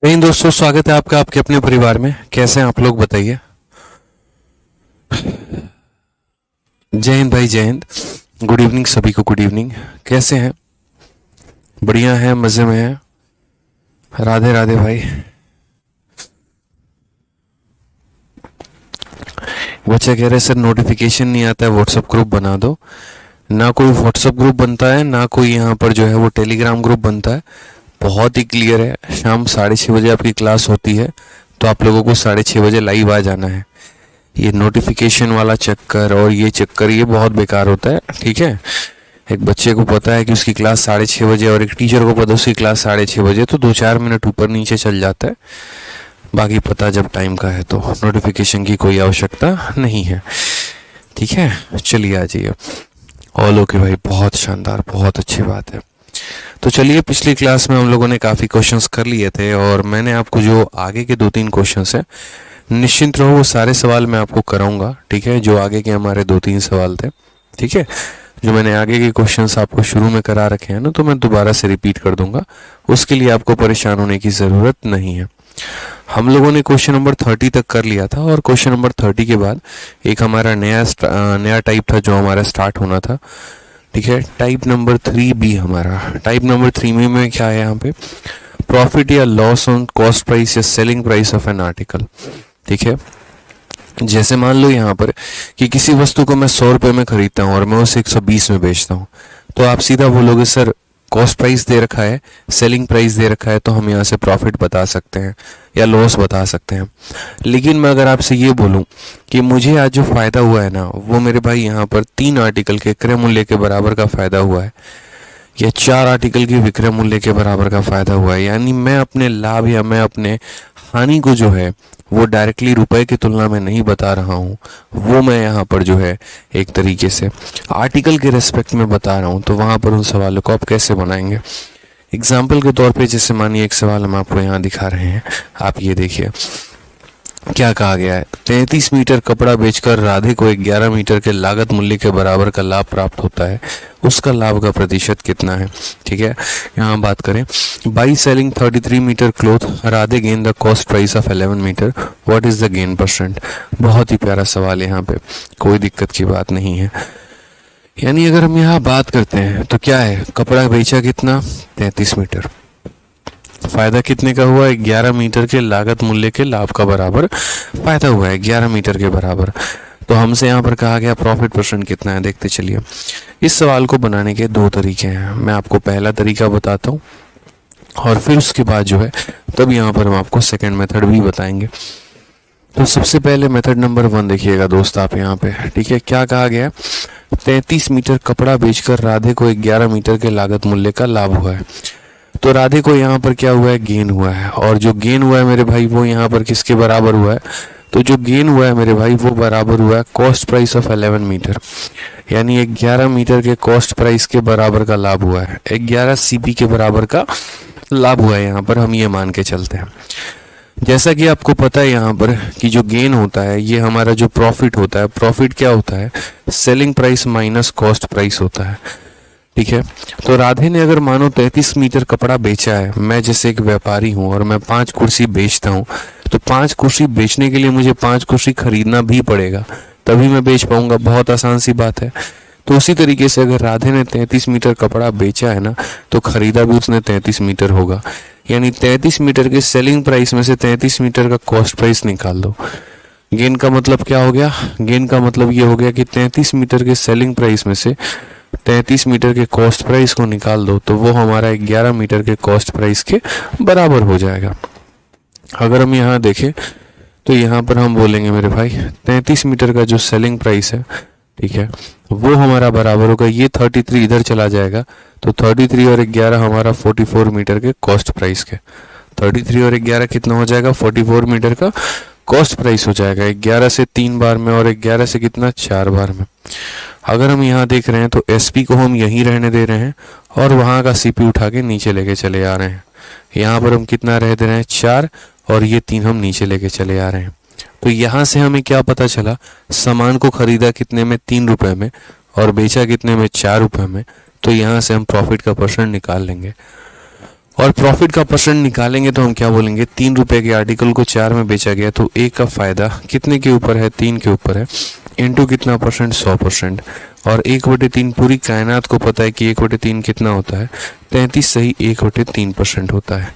जय हिंद दोस्तों, स्वागत है आपका आपके अपने परिवार में। कैसे हैं आप लोग, बताइए। जय हिंद भाई, जय हिंद। गुड इवनिंग सभी को, गुड इवनिंग। कैसे हैं? बढ़िया हैं, मजे में हैं। राधे राधे भाई। बच्चे कह रहे सर नोटिफिकेशन नहीं आता है, व्हाट्सएप ग्रुप बना दो। ना कोई व्हाट्सएप ग्रुप बनता है, ना कोई यहाँ पर जो है वो टेलीग्राम ग्रुप बनता है। बहुत ही क्लियर है, शाम 6:30 बजे आपकी क्लास होती है, तो आप लोगों को 6:30 बजे लाइव आ जाना है। ये नोटिफिकेशन वाला चक्कर और ये चक्कर, ये बहुत बेकार होता है। ठीक है, एक बच्चे को पता है कि उसकी क्लास 6:30 बजे और एक टीचर को पता है उसकी क्लास 6:30 बजे, तो 2-4 मिनट ऊपर नीचे चल जाता है। बाकी पता जब टाइम का है तो नोटिफिकेशन की कोई आवश्यकता नहीं है। ठीक है, चलिए आ जाइए। ऑल ओके भाई, बहुत शानदार, बहुत अच्छी बात है। तो चलिए, पिछली क्लास में हम लोगों ने काफ़ी क्वेश्चंस कर लिए थे और मैंने आपको जो आगे के 2-3 क्वेश्चंस हैं, निश्चिंत रहो वो सारे सवाल मैं आपको कराऊंगा। ठीक है, जो आगे के हमारे 2-3 सवाल थे, ठीक है, जो मैंने आगे के क्वेश्चंस आपको शुरू में करा रखे हैं ना, तो मैं दोबारा से रिपीट कर दूंगा। उसके लिए आपको परेशान होने की ज़रूरत नहीं है। हम लोगों ने क्वेश्चन नंबर 30 तक कर लिया था और क्वेश्चन नंबर 30 के बाद एक हमारा नया टाइप था जो हमारा स्टार्ट होना था। ठीक है, टाइप नंबर 3B हमारा। टाइप नंबर 3B में क्या है यहाँ पे? प्रॉफिट या लॉस ऑन कॉस्ट प्राइस या selling price of an article. ठीक है, जैसे मान लो यहाँ पर कि किसी वस्तु को मैं 100 रुपये में खरीदता हूँ और मैं उसे 120 में बेचता हूँ, तो आप सीधा बोलोगे सर कॉस्ट प्राइस दे रखा है, सेलिंग प्राइस दे रखा है, तो हम यहाँ से प्रॉफिट बता सकते हैं या लॉस बता सकते हैं। लेकिन मैं अगर आपसे ये बोलूँ कि मुझे आज जो फ़ायदा हुआ है ना, वो मेरे भाई यहाँ पर 3 आर्टिकल के क्रय मूल्य के बराबर का फ़ायदा हुआ है या 4 आर्टिकल के विक्रय मूल्य के बराबर का फ़ायदा हुआ है, यानी मैं अपने लाभ या मैं अपने हानि को जो है वो डायरेक्टली रुपए की तुलना में नहीं बता रहा हूँ, वो मैं यहाँ पर जो है एक तरीके से आर्टिकल के रेस्पेक्ट में बता रहा हूँ। तो वहाँ पर उन सवालों को आप कैसे बनाएंगे? एग्जाम्पल के तौर पे जैसे मानिए एक सवाल हम आपको यहाँ दिखा रहे हैं, आप ये देखिए क्या कहा गया है। 33 मीटर कपड़ा बेचकर राधे को 11 मीटर के लागत मूल्य के बराबर का लाभ प्राप्त होता है, उसका लाभ का प्रतिशत कितना है? ठीक है, यहाँ बात करें, by selling 33 metre cloth, Radhe gain the cost price of 11 metre, what is the gain percent? बहुत ही प्यारा सवाल है, यहाँ पे कोई दिक्कत की बात नहीं है। यानी अगर हम यहाँ बात करते हैं तो क्या है, कपड़ा बेचा कितना? 33 मीटर। फायदा कितने का हुआ? 11 मीटर के लागत मूल्य के लाभ का बराबर फायदा हुआ है, 11 मीटर के बराबर। तो हमसे यहाँ पर कहा गया प्रॉफिट परसेंट कितना है, देखते चलिए। इस सवाल को बनाने के 2 तरीके हैं, मैं आपको पहला तरीका बताता हूँ और फिर उसके बाद जो है तब यहाँ पर हम आपको सेकेंड मेथड भी बताएंगे। तो सबसे पहले मेथड नंबर 1 देखिएगा दोस्त आप यहाँ पे। ठीक है, क्या कहा गया? 33 मीटर कपड़ा बेचकर राधे को 11 मीटर के लागत मूल्य का लाभ हुआ है। तो राधे को यहाँ पर क्या हुआ है? गेन हुआ है। और जो गेन हुआ है मेरे भाई वो यहाँ पर किसके बराबर हुआ है? तो जो गेन हुआ है मेरे भाई वो बराबर हुआ है कॉस्ट प्राइस ऑफ 11 मीटर, यानी 11 मीटर के कॉस्ट प्राइस के बराबर का लाभ हुआ है, 11 CP के बराबर का लाभ हुआ है। यहाँ पर हम ये मान के चलते हैं। जैसा कि आपको पता है यहाँ पर कि जो गेन होता है ये हमारा जो प्रॉफिट होता है, प्रॉफिट क्या होता है? Selling price minus cost price होता है। ठीक है, तो राधे ने अगर मानो 33 मीटर कपड़ा बेचा है, मैं जैसे एक व्यापारी हूँ और मैं 5 कुर्सी बेचता हूँ, तो 5 कुर्सी बेचने के लिए मुझे 5 कुर्सी खरीदना भी पड़ेगा, तभी मैं बेच पाऊंगा। बहुत आसान सी बात है। तो उसी तरीके से अगर राधे ने 33 मीटर कपड़ा बेचा है ना, तो खरीदा भी उसने 33 मीटर होगा, यानी 33 मीटर के सेलिंग प्राइस में से 33 मीटर का कॉस्ट प्राइस निकाल दो। गेन का मतलब क्या हो गया? गेन का मतलब ये हो गया कि 33 मीटर के सेलिंग प्राइस में से 33 मीटर के कॉस्ट प्राइस को निकाल दो, तो वो हमारा 11 मीटर के कॉस्ट प्राइस के बराबर हो जाएगा। अगर हम यहाँ देखें तो यहाँ पर हम बोलेंगे मेरे भाई 33 मीटर का जो सेलिंग प्राइस है, ठीक है, वो हमारा बराबर होगा, ये 33 इधर चला जाएगा, तो 33 और 11 हमारा 44 मीटर के कॉस्ट प्राइस के। 33 और 11 कितना हो जाएगा? 44 मीटर का कॉस्ट प्राइस हो जाएगा। 11 से 3 बार में और 11 से कितना? 4 बार में। अगर हम यहाँ देख रहे हैं तो SP को हम यहीं रहने दे रहे हैं और वहाँ का CP उठा के नीचे लेके चले आ रहे हैं। यहाँ पर हम कितना रह दे रहे हैं? 4, और ये 3 हम नीचे लेके चले आ रहे हैं। तो यहाँ से हमें क्या पता चला? सामान को खरीदा कितने में? 3 रुपए में, और बेचा कितने में? 4 रुपए में। तो यहाँ से हम प्रॉफिट का परसेंट निकाल लेंगे। और प्रॉफिट का परसेंट निकालेंगे तो हम क्या बोलेंगे, 3 रुपए के आर्टिकल को 4 में बेचा गया तो एक का फायदा कितने के ऊपर है, 3 के ऊपर है, इनटू कितना परसेंट, 100%। और 1/3 पूरी कायनात को पता है कि 1/3 कितना होता है, 33 सही 1/3% होता है।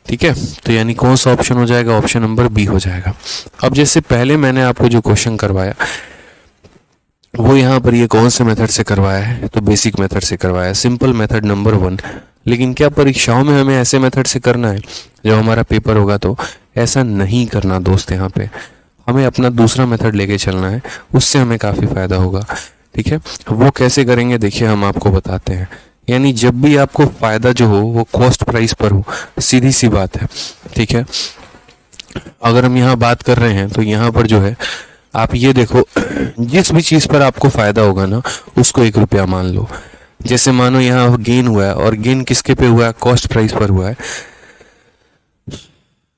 ठीक है, तो यानी कौन सा ऑप्शन हो जाएगा, ऑप्शन नंबर बी हो जाएगा। अब जैसे पहले मैंने आपको जो क्वेश्चन करवाया वो यहाँ पर ये कौन से मेथड से करवाया है, तो बेसिक मेथड से करवाया है, सिंपल मेथड नंबर 1। लेकिन क्या परीक्षाओं में हमें ऐसे मेथड से करना है, जब हमारा पेपर होगा तो ऐसा नहीं करना दोस्त। यहाँ पे हमें अपना दूसरा मेथड लेके चलना है, उससे हमें काफ़ी फ़ायदा होगा। ठीक है, वो कैसे करेंगे देखिए, हम आपको बताते हैं। यानी जब भी आपको फ़ायदा जो हो वो कॉस्ट प्राइस पर हो, सीधी सी बात है। ठीक है, अगर हम यहाँ बात कर रहे हैं तो यहाँ पर जो है आप ये देखो, जिस भी चीज़ पर आपको फ़ायदा होगा ना उसको 1 रुपया मान लो। जैसे मानो यहाँ गेन हुआ है, और गेन किसके पे हुआ है, कॉस्ट प्राइस पर हुआ है।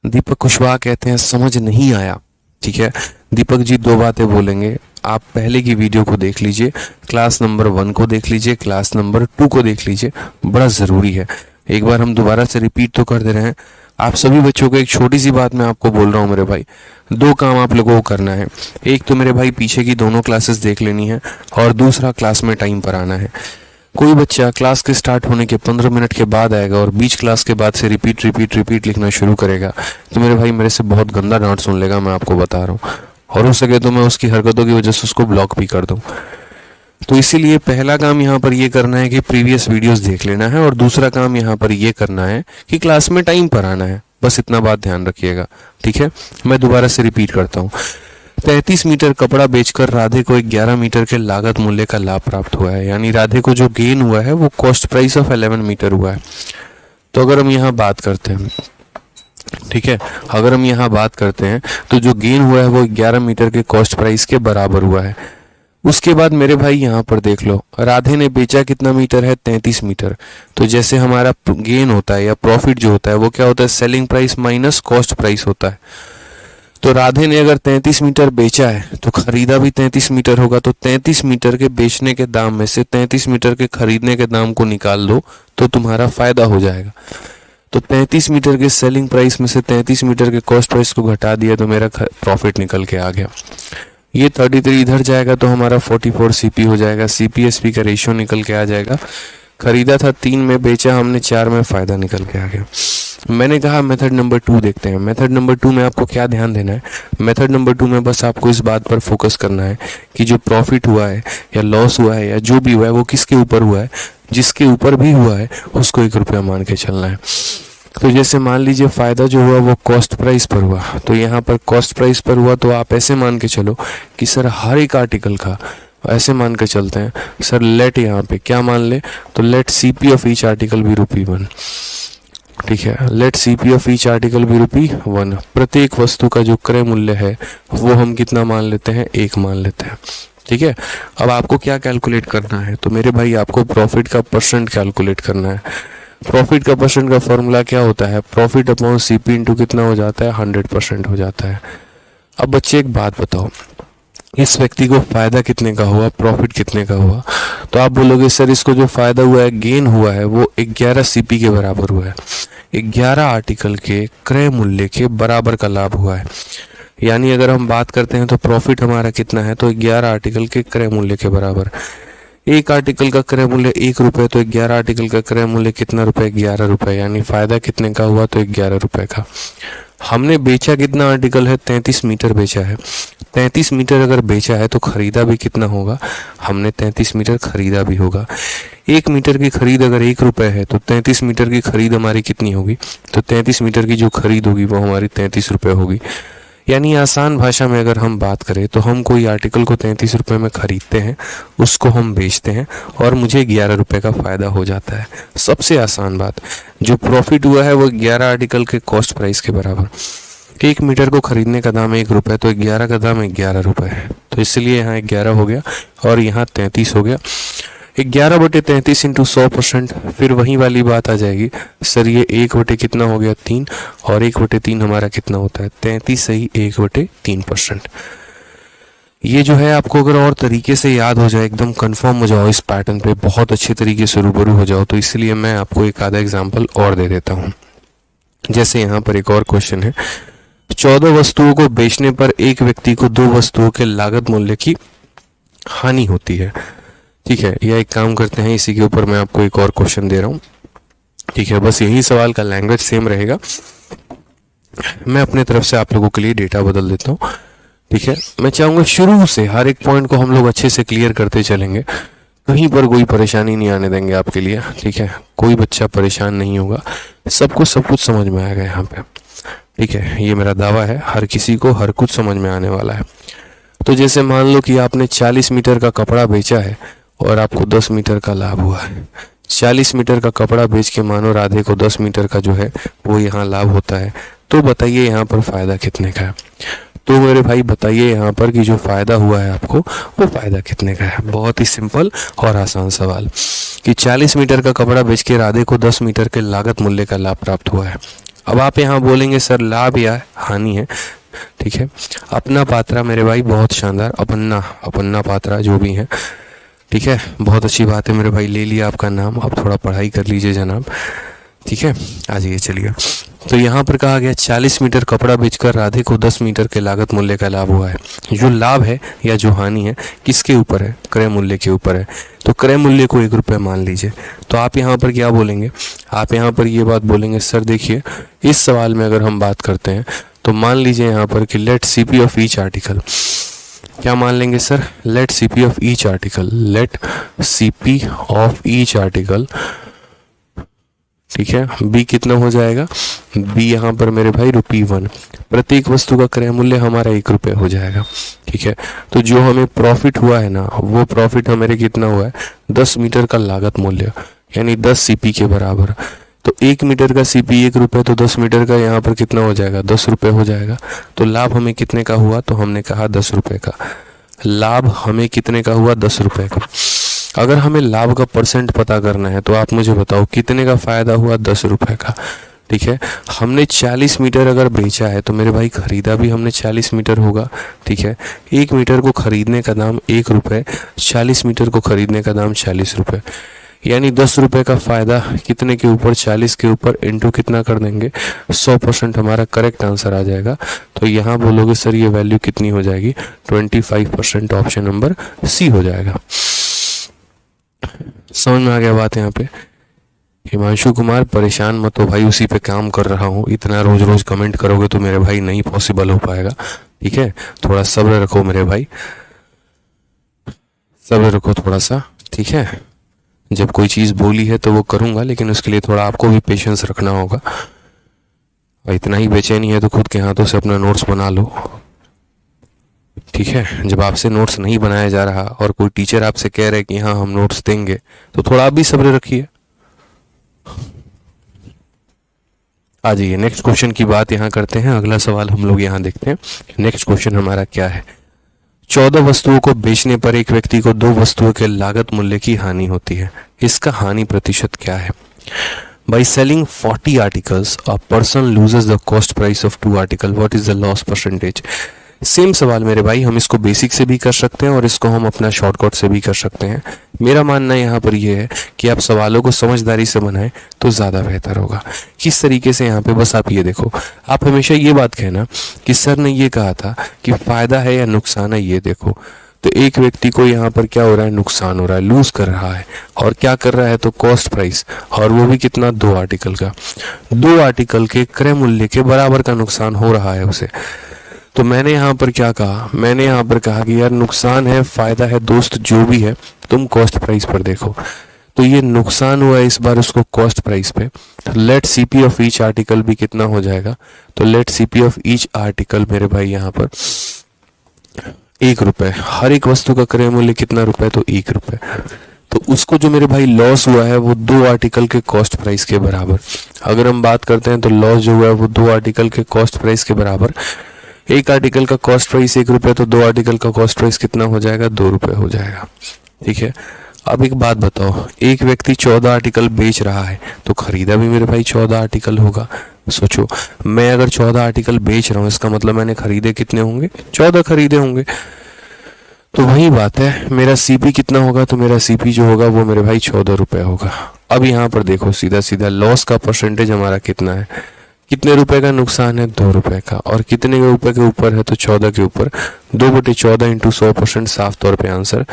दीपक कुशवाहा कहते हैं समझ नहीं आया। ठीक है, दीपक जी 2 बातें बोलेंगे, आप पहले की वीडियो को देख लीजिए, क्लास नंबर 1 को देख लीजिए, क्लास नंबर 2 को देख लीजिए, बड़ा ज़रूरी है। एक बार हम दोबारा से रिपीट तो कर दे रहे हैं। आप सभी बच्चों को एक छोटी सी बात मैं आपको बोल रहा हूँ मेरे भाई, 2 काम आप लोगों को करना है। एक तो मेरे भाई पीछे की दोनों क्लासेस देख लेनी है, और दूसरा क्लास में टाइम पर आना है। कोई बच्चा क्लास के स्टार्ट होने के 15 मिनट के बाद आएगा और बीच क्लास के बाद से रिपीट लिखना शुरू करेगा तो मेरे भाई मेरे से बहुत गंदा डांट सुन लेगा, मैं आपको बता रहा हूँ। और हो सके तो मैं उसकी हरकतों की वजह से उसको ब्लॉक भी कर दूँ। तो इसीलिए पहला काम यहाँ पर ये करना है कि प्रीवियस वीडियोस देख लेना है, और दूसरा काम यहाँ पर ये करना है कि क्लास में टाइम पर आना है। बस इतना बात ध्यान रखिएगा। ठीक है, मैं दोबारा से रिपीट करता हूँ। 33 मीटर कपड़ा बेचकर राधे को 11 मीटर के लागत मूल्य का लाभ प्राप्त हुआ है। यानी राधे को जो गेन हुआ है वो कॉस्ट प्राइस ऑफ 11 मीटर हुआ है। तो अगर हम यहाँ बात करते हैं, ठीक है, अगर हम यहाँ बात करते हैं तो जो गेन हुआ है वो 11 मीटर के कॉस्ट प्राइस के बराबर हुआ है। उसके बाद मेरे भाई यहाँ पर देख लो, राधे ने बेचा कितना मीटर है, 33 मीटर। तो जैसे हमारा गेन होता है या प्रॉफिट जो होता है वो क्या होता है, selling price minus cost price होता है। तो राधे ने अगर 33 मीटर बेचा है तो खरीदा भी 33 मीटर होगा। तो 33 मीटर के बेचने के दाम में से 33 मीटर के खरीदने के दाम को निकाल दो तो तुम्हारा फायदा हो जाएगा। तो 33 मीटर के सेलिंग प्राइस में से 33 मीटर के कॉस्ट प्राइस को घटा दिया तो मेरा प्रॉफिट निकल के आ गया। ये 33 इधर जाएगा तो हमारा 44 सीपी हो जाएगा। सीपीएसपी का रेशियो निकल के आ जाएगा। खरीदा था 3 में, बेचा हमने 4 में, फायदा निकल के आ गया। मैंने कहा मेथड नंबर 2 देखते हैं। मेथड नंबर 2 में आपको क्या ध्यान देना है, मेथड नंबर 2 में बस आपको इस बात पर फोकस करना है कि जो प्रॉफिट हुआ है या लॉस हुआ है या जो भी हुआ है वो किसके ऊपर हुआ है, जिसके ऊपर भी हुआ है उसको 1 रुपया मान के चलना है। तो जैसे मान लीजिए फायदा जो हुआ वो कॉस्ट प्राइस पर हुआ, तो यहाँ पर कॉस्ट प्राइस पर हुआ तो आप ऐसे मान के चलो कि सर हर एक आर्टिकल का, ऐसे मान के चलते हैं सर, लेट यहाँ पे क्या मान ले, तो let CP of each article be ₹1। ठीक है, let CP of each article be ₹1। प्रत्येक वस्तु का जो क्रय मूल्य है वो हम कितना मान लेते हैं, 1 मान लेते हैं। ठीक है, अब आपको क्या कैलकुलेट करना है, तो मेरे भाई आपको प्रॉफिट का परसेंट कैलकुलेट करना है। प्रॉफिट का परसेंट का फॉर्मूला क्या होता है, प्रॉफिट अपॉन सीपी इंटू कितना हो जाता है, 100% हो जाता है। अब बच्चे एक बात बताओ, इस व्यक्ति को फायदा कितने का हुआ, प्रॉफिट कितने का हुआ, तो आप बोलोगे सर इसको जो फायदा हुआ है, गेन हुआ है, वो 11 सीपी के बराबर हुआ है। 11 आर्टिकल के क्रय मूल्य के बराबर का लाभ हुआ है। यानी अगर हम बात करते हैं तो प्रॉफिट हमारा कितना है, तो 11 आर्टिकल के क्रय मूल्य के बराबर। एक आर्टिकल का क्रय मूल्य 1 रुपये, तो 11 आर्टिकल का क्रय मूल्य कितना रुपए, 11 रुपये। यानी फायदा कितने का हुआ, तो 11 रुपये का। हमने बेचा कितना आर्टिकल है, 33 मीटर बेचा है। 33 मीटर अगर बेचा है तो खरीदा भी कितना होगा, हमने 33 मीटर खरीदा भी होगा। 1 मीटर की खरीद अगर 1 रुपये है तो 33 मीटर की खरीद हमारी कितनी होगी, तो 33 मीटर की जो खरीद होगी वो हमारी 33 रुपये होगी। यानी आसान भाषा में अगर हम बात करें तो हम कोई आर्टिकल को 33 रुपये में खरीदते हैं, उसको हम बेचते हैं और मुझे 11 रुपये का फ़ायदा हो जाता है। सबसे आसान बात, जो प्रॉफिट हुआ है वो 11 आर्टिकल के कॉस्ट प्राइस के बराबर। 1 मीटर को खरीदने का दाम 1 रुपये, तो 11 का दाम 11 रुपये है, तो इसलिए यहाँ 11 हो गया और यहाँ 33 हो गया। 11/33 इंटू 100%, फिर वही वाली बात आ जाएगी, सर ये 1 कितना हो गया, 3, और 1/3 हमारा कितना होता है, 33 सही 1/3%। ये जो है आपको अगर और तरीके से याद हो जाए, एकदम कंफर्म हो जाओ इस पैटर्न पे, बहुत अच्छे तरीके से रूबरू हो जाओ, तो इसलिए मैं आपको एक आधा एग्जांपल और दे देता हूँ। जैसे यहाँ पर एक और क्वेश्चन है, 14 वस्तुओं को बेचने पर एक व्यक्ति को 2 वस्तुओं के लागत मूल्य की हानि होती है। ठीक है, या एक काम करते हैं, इसी के ऊपर मैं आपको एक और क्वेश्चन दे रहा हूँ। ठीक है, बस यही सवाल का लैंग्वेज सेम रहेगा, मैं अपने तरफ से आप लोगों के लिए डेटा बदल देता हूँ। ठीक है, मैं चाहूंगा शुरू से हर एक पॉइंट को हम लोग अच्छे से क्लियर करते चलेंगे, कहीं पर कोई परेशानी नहीं आने देंगे आपके लिए। ठीक है, कोई बच्चा परेशान नहीं होगा, सब कुछ समझ में आएगा यहाँ पे। ठीक है, ये मेरा दावा है, हर किसी को हर कुछ समझ में आने वाला है। तो जैसे मान लो कि आपने 40 मीटर का कपड़ा बेचा है और आपको 10 मीटर का लाभ हुआ है। 40 मीटर का कपड़ा बेच के मानो राधे को 10 मीटर का जो है वो यहाँ लाभ होता है, तो बताइए यहाँ पर फायदा कितने का है? तो मेरे भाई बताइए यहाँ पर कि जो फायदा हुआ है आपको, वो फायदा कितने का है? बहुत ही सिंपल और आसान सवाल कि 40 मीटर का कपड़ा बेच के राधे को 10 मीटर के लागत मूल्य का लाभ प्राप्त हुआ है। अब आप यहाँ बोलेंगे सर लाभ या हानि है? ठीक है, अपना पात्रा मेरे भाई, बहुत शानदार, अपन्ना पात्रा जो भी है। ठीक है, बहुत अच्छी बात है मेरे भाई, ले लिया आपका नाम, अब थोड़ा पढ़ाई कर लीजिए जनाब। ठीक है, आ जाइए चलिए। तो यहाँ पर कहा गया 40 मीटर कपड़ा बेचकर राधे को 10 मीटर के लागत मूल्य का लाभ हुआ है। जो लाभ है या जो हानि है किसके ऊपर है? क्रय मूल्य के ऊपर है। तो क्रय मूल्य को 1 रुपये मान लीजिए। तो आप यहाँ पर क्या बोलेंगे? आप यहाँ पर ये बात बोलेंगे, सर देखिए इस सवाल में अगर हम बात करते हैं तो मान लीजिए यहाँ पर कि let CP of each article, क्या मान लेंगे sir? Let CP of each article, let CP of each article. ठीक है, बी कितना हो जाएगा? बी यहाँ पर मेरे भाई ₹1, प्रत्येक वस्तु का क्रय मूल्य हमारा 1 रुपये हो जाएगा। ठीक है, तो जो हमें प्रॉफिट हुआ है ना, वो प्रॉफिट हमारे कितना हुआ है? 10 मीटर का लागत मूल्य, यानी 10 सीपी के बराबर। तो 1 मीटर का सीपी 1 रुपये, तो 10 मीटर का यहाँ पर कितना हो जाएगा? 10 रुपये हो जाएगा। तो लाभ हमें कितने का हुआ? तो हमने कहा 10 रुपये का। लाभ हमें कितने का हुआ? 10 रुपये का। अगर हमें लाभ का परसेंट पता करना है तो आप मुझे बताओ कितने का फायदा हुआ? 10 रुपये का। ठीक है, हमने 40 मीटर अगर बेचा है तो मेरे भाई खरीदा भी हमने 40 मीटर होगा। ठीक है, 1 मीटर को खरीदने का दाम 1 रुपये, 40 मीटर को खरीदने का दाम 40 रुपये, यानी 10 रुपये का फायदा कितने के ऊपर? 40 के ऊपर, इंटू कितना कर देंगे? 100% हमारा करेक्ट आंसर आ जाएगा। तो यहाँ बोलोगे सर ये वैल्यू कितनी हो जाएगी? 25%, ऑप्शन नंबर सी हो जाएगा। समझ में आ गया बात? यहाँ पे हिमांशु कुमार परेशान मत हो भाई, उसी पे काम कर रहा हूँ। इतना रोज रोज कमेंट करोगे तो मेरे भाई नहीं पॉसिबल हो पाएगा। ठीक है, थोड़ा सब्र रखो मेरे भाई, सब्र रखो थोड़ा सा। ठीक है, जब कोई चीज़ बोली है तो वो करूँगा, लेकिन उसके लिए थोड़ा आपको भी पेशेंस रखना होगा। और इतना ही बेचैनी है तो खुद के हाथों से अपना नोट्स बना लो। ठीक है, जब आपसे नोट्स नहीं बनाया जा रहा और कोई टीचर आपसे कह रहे कि हाँ हम नोट्स देंगे, तो थोड़ा आप भी सब्र रखिए। आ जाइए, नेक्स्ट क्वेश्चन की बात यहाँ करते हैं। अगला सवाल हम लोग यहाँ देखते हैं। नेक्स्ट क्वेश्चन हमारा क्या है? 14 वस्तुओं को बेचने पर एक व्यक्ति को 2 वस्तुओं के लागत मूल्य की हानि होती है। इसका हानि प्रतिशत क्या है? By selling 40 articles, a person loses the cost price of 2 articles. What is the loss percentage? Same सवाल मेरे भाई, हम इसको बेसिक से भी कर सकते हैं और इसको हम अपना शॉर्टकट से भी कर सकते हैं। मेरा मानना यहाँ पर यह है कि आप सवालों को समझदारी से बनाएं तो ज़्यादा बेहतर होगा। किस तरीके से? यहाँ पे बस आप ये देखो, आप हमेशा ये बात कहना कि सर ने ये कहा था कि फ़ायदा है या नुकसान है, ये देखो। तो एक व्यक्ति को यहाँ पर क्या हो रहा है? नुकसान हो रहा है, लूज कर रहा है। और क्या कर रहा है? तो कॉस्ट प्राइस, और वो भी कितना? 2 आर्टिकल का। 2 आर्टिकल के क्रय मूल्य के बराबर का नुकसान हो रहा है उसे। तो मैंने यहाँ पर क्या कहा? मैंने यहाँ पर कहा कि यार नुकसान है, फायदा है, दोस्त जो भी है तुम कॉस्ट प्राइस पर देखो। तो ये नुकसान हुआ है इस बार उसको कॉस्ट प्राइस पे। Let CP of each article भी कितना हो जाएगा? तो let CP of each article मेरे भाई यहाँ पर 1 रुपये। हर एक वस्तु का क्रय मूल्य कितना रुपए? तो 1 रुपये। तो उसको जो मेरे भाई लॉस हुआ है वो 2 आर्टिकल के कॉस्ट प्राइस के बराबर। अगर हम बात करते हैं तो लॉस जो हुआ है वो 2 आर्टिकल के कॉस्ट प्राइस के बराबर। एक आर्टिकल का कॉस्ट प्राइस 1 रुपये, तो 2 आर्टिकल का कॉस्ट प्राइस कितना हो जाएगा? 2 रुपये हो जाएगा। ठीक है, अब एक बात बताओ, एक व्यक्ति 14 आर्टिकल बेच रहा है तो खरीदा भी मेरे भाई 14 आर्टिकल होगा। सोचो, मैं अगर 14 आर्टिकल बेच रहा हूँ, इसका मतलब मैंने खरीदे कितने होंगे? 14 खरीदे होंगे। तो वही बात है, मेरा सीपी कितना होगा, तो मेरा सीपी जो होगा वो मेरे भाई 14 रुपये होगा। अब यहाँ पर देखो सीधा सीधा लॉस का परसेंटेज हमारा कितना है, कितने रुपए का नुकसान है, 2 रुपए का, और कितने रुपए के ऊपर है, तो 14 के ऊपर, 2/14 इंटू 100%, साफ तौर पे आंसर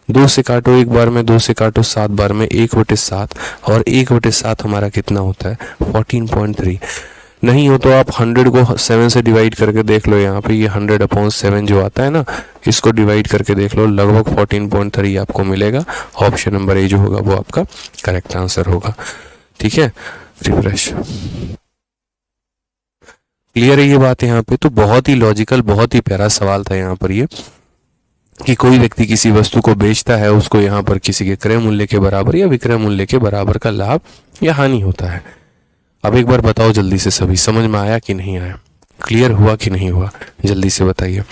2 से काटो एक बार में, 2 से काटो 7 बार में, 1/7, और 1/7 हमारा कितना होता है, 14.3। नहीं हो तो आप 100 को 7 से डिवाइड करके देख लो, यहाँ पे ये 100/7 जो आता है ना, इसको डिवाइड करके देख लो, लगभग 14.3 आपको मिलेगा। ऑप्शन नंबर ए जो होगा वो आपका करेक्ट आंसर होगा। ठीक है, रिफ्रेश। क्लियर है ये बात यहाँ पे? तो बहुत ही लॉजिकल, बहुत ही प्यारा सवाल था यहाँ पर ये, कि कोई व्यक्ति किसी वस्तु को बेचता है, उसको यहाँ पर किसी के क्रय मूल्य के बराबर या विक्रय मूल्य के बराबर का लाभ या हानि होता है। अब एक बार बताओ जल्दी से, सभी समझ में आया कि नहीं आया, क्लियर हुआ कि नहीं हुआ, जल्दी से बताइए।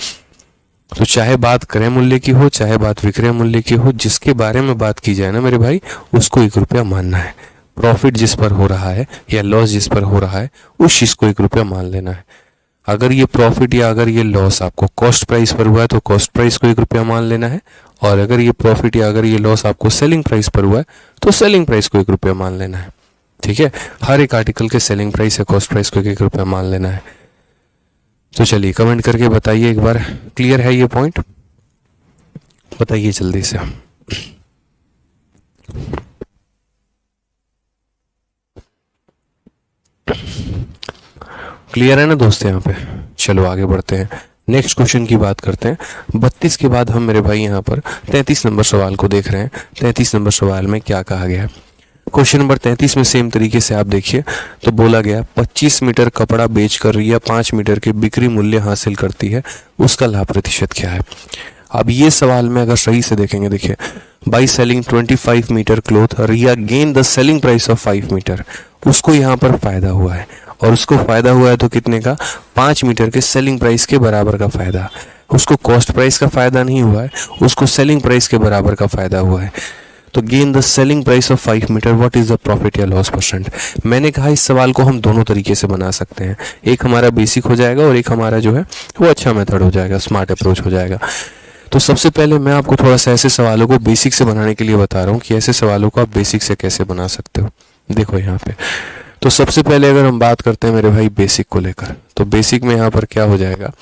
तो चाहे बात क्रय मूल्य की हो, चाहे बात विक्रय मूल्य की हो, जिसके बारे में बात की जाए ना मेरे भाई, उसको 1 रुपया मानना है। प्रॉफिट जिस पर हो रहा है या लॉस जिस पर हो रहा है, उस चीज को 1 रुपया मान लेना है। अगर ये प्रॉफिट या अगर ये लॉस आपको कॉस्ट प्राइस पर हुआ है, तो कॉस्ट प्राइस को 1 रुपया मान लेना है। और अगर ये प्रॉफिट या अगर ये लॉस आपको सेलिंग प्राइस पर हुआ है, तो सेलिंग प्राइस को 1 रुपया मान लेना है। ठीक है, हर एक आर्टिकल के सेलिंग प्राइस या कॉस्ट प्राइस को 1 रुपया मान लेना है। तो चलिए कमेंट करके बताइए एक बार, क्लियर है ये पॉइंट, बताइए जल्दी से। क्लियर है ना दोस्त यहाँ पे? चलो आगे बढ़ते हैं, नेक्स्ट क्वेश्चन की बात करते हैं। 32 के बाद हम मेरे भाई यहाँ पर 33 नंबर सवाल को देख रहे हैं। 33 नंबर सवाल में क्या कहा गया है? क्वेश्चन नंबर 33 में सेम तरीके से आप देखिए, तो बोला गया 25 मीटर कपड़ा बेचकर रिया 5 मीटर के बिक्री मूल्य हासिल करती है, उसका लाभ प्रतिशत क्या है? अब ये सवाल में अगर सही से देखेंगे, देखिए, by selling 25 metre cloth Riya gain the selling price of 5 metre, उसको यहाँ पर फायदा हुआ है, और उसको फायदा हुआ है तो कितने का, 5 मीटर के सेलिंग प्राइस के बराबर का फायदा। उसको कॉस्ट प्राइस का फायदा नहीं हुआ है, उसको सेलिंग प्राइस के बराबर का फायदा हुआ है। तो gain the selling price of 5 metre, what is the profit या लॉस परसेंट? मैंने कहा इस सवाल को हम दोनों तरीके से बना सकते हैं, एक हमारा बेसिक हो जाएगा और एक हमारा जो है वो अच्छा मेथड हो जाएगा, स्मार्ट अप्रोच हो जाएगा। तो सबसे पहले मैं आपको थोड़ा सा ऐसे सवालों को बेसिक से बनाने के लिए बता रहा हूँ कि ऐसे सवालों को आप बेसिक से कैसे बना सकते हो। देखो यहाँ पे, तो सबसे पहले अगर हम बात करते हैं मेरे भाई बेसिक को लेकर, तो बेसिक में यहाँ पर क्या हो जाएगा,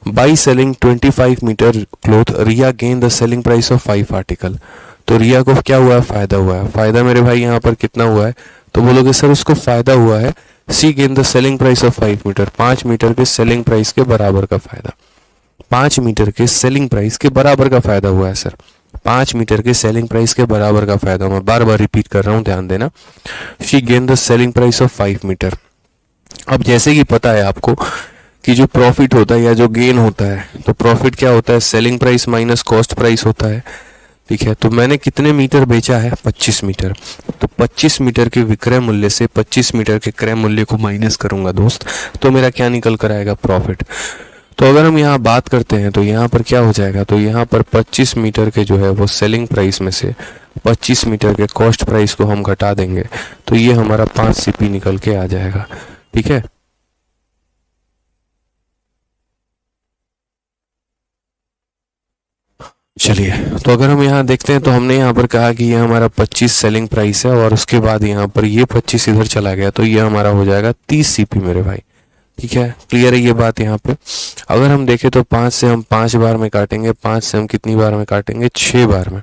by selling 25 metre cloth Riya gain the selling price of 5 article. तो रिया को क्या हुआ है, फायदा हुआ है। फायदा मेरे भाई यहाँ पर कितना हुआ है, तो बोलोगे सर उसको फायदा हुआ है, C gain the selling price of 5 meter, 5 meter के सेलिंग प्राइस के बराबर का फायदा। 5 मीटर के सेलिंग प्राइस के बराबर का फायदा हुआ है सर, 5 मीटर के सेलिंग प्राइस के बराबर का फायदा। मैं बार बार रिपीट कर रहा हूँ, ध्यान देना। She gain the selling price of 5 metre. अब जैसे कि पता है आपको कि जो प्रॉफिट होता है या जो गेन होता है, तो प्रॉफिट क्या होता है, selling price minus cost price होता है। ठीक है, तो मैंने कितने मीटर बेचा है, 25 मीटर। तो 25 मीटर के विक्रय मूल्य से 25 मीटर के क्रय मूल्य को माइनस करूंगा दोस्त, तो मेरा क्या निकल कर आएगा, प्रॉफिट। तो अगर हम यहाँ बात करते हैं तो यहाँ पर क्या हो जाएगा, तो यहाँ पर 25 मीटर के जो है वो सेलिंग प्राइस में से 25 मीटर के कॉस्ट प्राइस को हम घटा देंगे, तो ये हमारा 5 सीपी निकल के आ जाएगा। ठीक है, चलिए, तो अगर हम यहाँ देखते हैं तो हमने यहाँ पर कहा कि ये हमारा 25 सेलिंग प्राइस है, और उसके बाद यहाँ पर ये 25 इधर चला गया, तो ये हमारा हो जाएगा 30 सीपी मेरे भाई। ठीक है, क्लियर है ये बात यहाँ पे? अगर हम देखें तो 5 से हम 5 बार में काटेंगे, 5 से हम कितनी बार में काटेंगे, 6 बार में।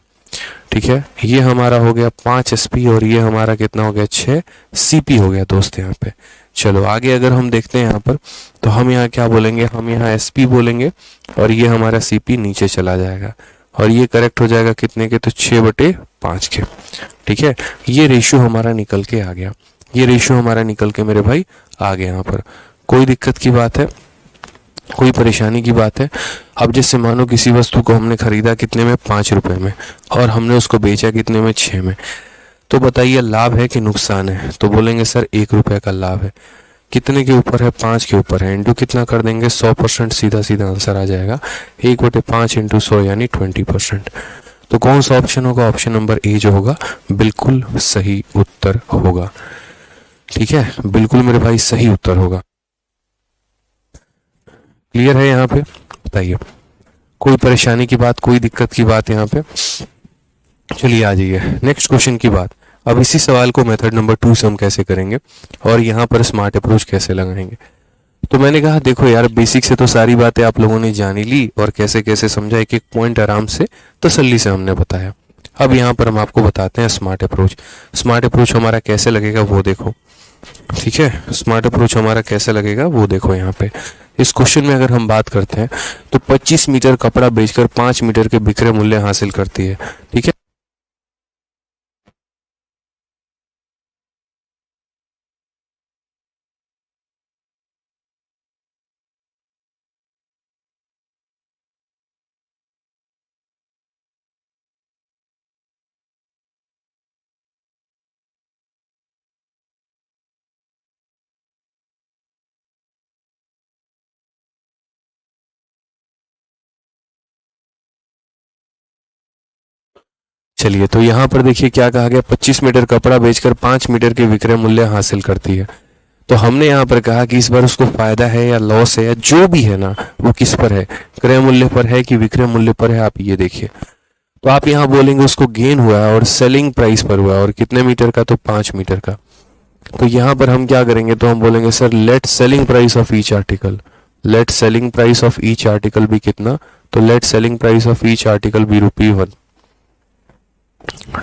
ठीक है, ये हमारा हो गया 5 एसपी, और ये हमारा कितना हो गया, 6 सीपी हो गया दोस्त यहाँ पे। चलो आगे अगर हम देखते हैं यहाँ पर, तो हम यहाँ क्या बोलेंगे, हम यहाँ एसपी बोलेंगे, और ये हमारा सीपी नीचे चला जाएगा, और ये करेक्ट हो जाएगा कितने के, तो 6/5 के। ठीक है, ये रेशियो हमारा निकल के आ गया, ये रेशियो हमारा निकल के मेरे भाई आ गया। यहाँ पर कोई दिक्कत की बात है, कोई परेशानी की बात है? अब जैसे मानो किसी वस्तु को हमने खरीदा कितने में, 5 रुपए में, और हमने उसको बेचा कितने में, 6 में, तो बताइए लाभ है कि नुकसान है? तो बोलेंगे सर 1 रुपए का लाभ है। कितने के ऊपर है, 5 के ऊपर है, इंटू कितना कर देंगे, 100%, सीधा सीधा आंसर आ जाएगा 1/5 इंटू 100 यानी 20%। तो कौन सा ऑप्शन होगा, ऑप्शन नंबर ए जो होगा बिल्कुल सही उत्तर होगा। ठीक है, बिल्कुल मेरे भाई सही उत्तर होगा। क्लियर है यहाँ पे, बताइए। कोई परेशानी की बात, कोई दिक्कत की बात यहाँ पे? चलिए आ जाइए नेक्स्ट क्वेश्चन की बात। अब इसी सवाल को मेथड नंबर 2 से हम कैसे करेंगे और यहाँ पर स्मार्ट अप्रोच कैसे लगाएंगे। तो मैंने कहा देखो यार, बेसिक से तो सारी बातें आप लोगों ने जानी ली और कैसे कैसे समझा, एक एक पॉइंट आराम से तसल्ली से हमने बताया। अब यहाँ पर हम आपको बताते हैं स्मार्ट अप्रोच। स्मार्ट अप्रोच हमारा कैसे लगेगा वो देखो, ठीक है। स्मार्ट अप्रोच हमारा कैसे लगेगा वो देखो। यहाँ पे इस क्वेश्चन में अगर हम बात करते हैं तो 25 मीटर कपड़ा बेचकर 5 मीटर के विक्रय मूल्य हासिल करती है, ठीक है। चलिए तो यहाँ पर देखिए क्या कहा गया, 25 मीटर कपड़ा बेचकर 5 मीटर के विक्रय मूल्य हासिल करती है। तो हमने यहाँ पर कहा कि इस बार उसको फायदा है या लॉस है या जो भी है ना, वो किस पर है, क्रय मूल्य पर है कि विक्रय मूल्य पर है। आप ये देखिए, तो आप यहाँ बोलेंगे उसको गेन हुआ है और सेलिंग प्राइस पर हुआ है, और कितने मीटर का, तो 5 मीटर का। तो यहाँ पर हम क्या करेंगे, तो हम बोलेंगे sir let selling price of each article, let selling price of each article भी कितना, तो let selling price of each article भी ₹1,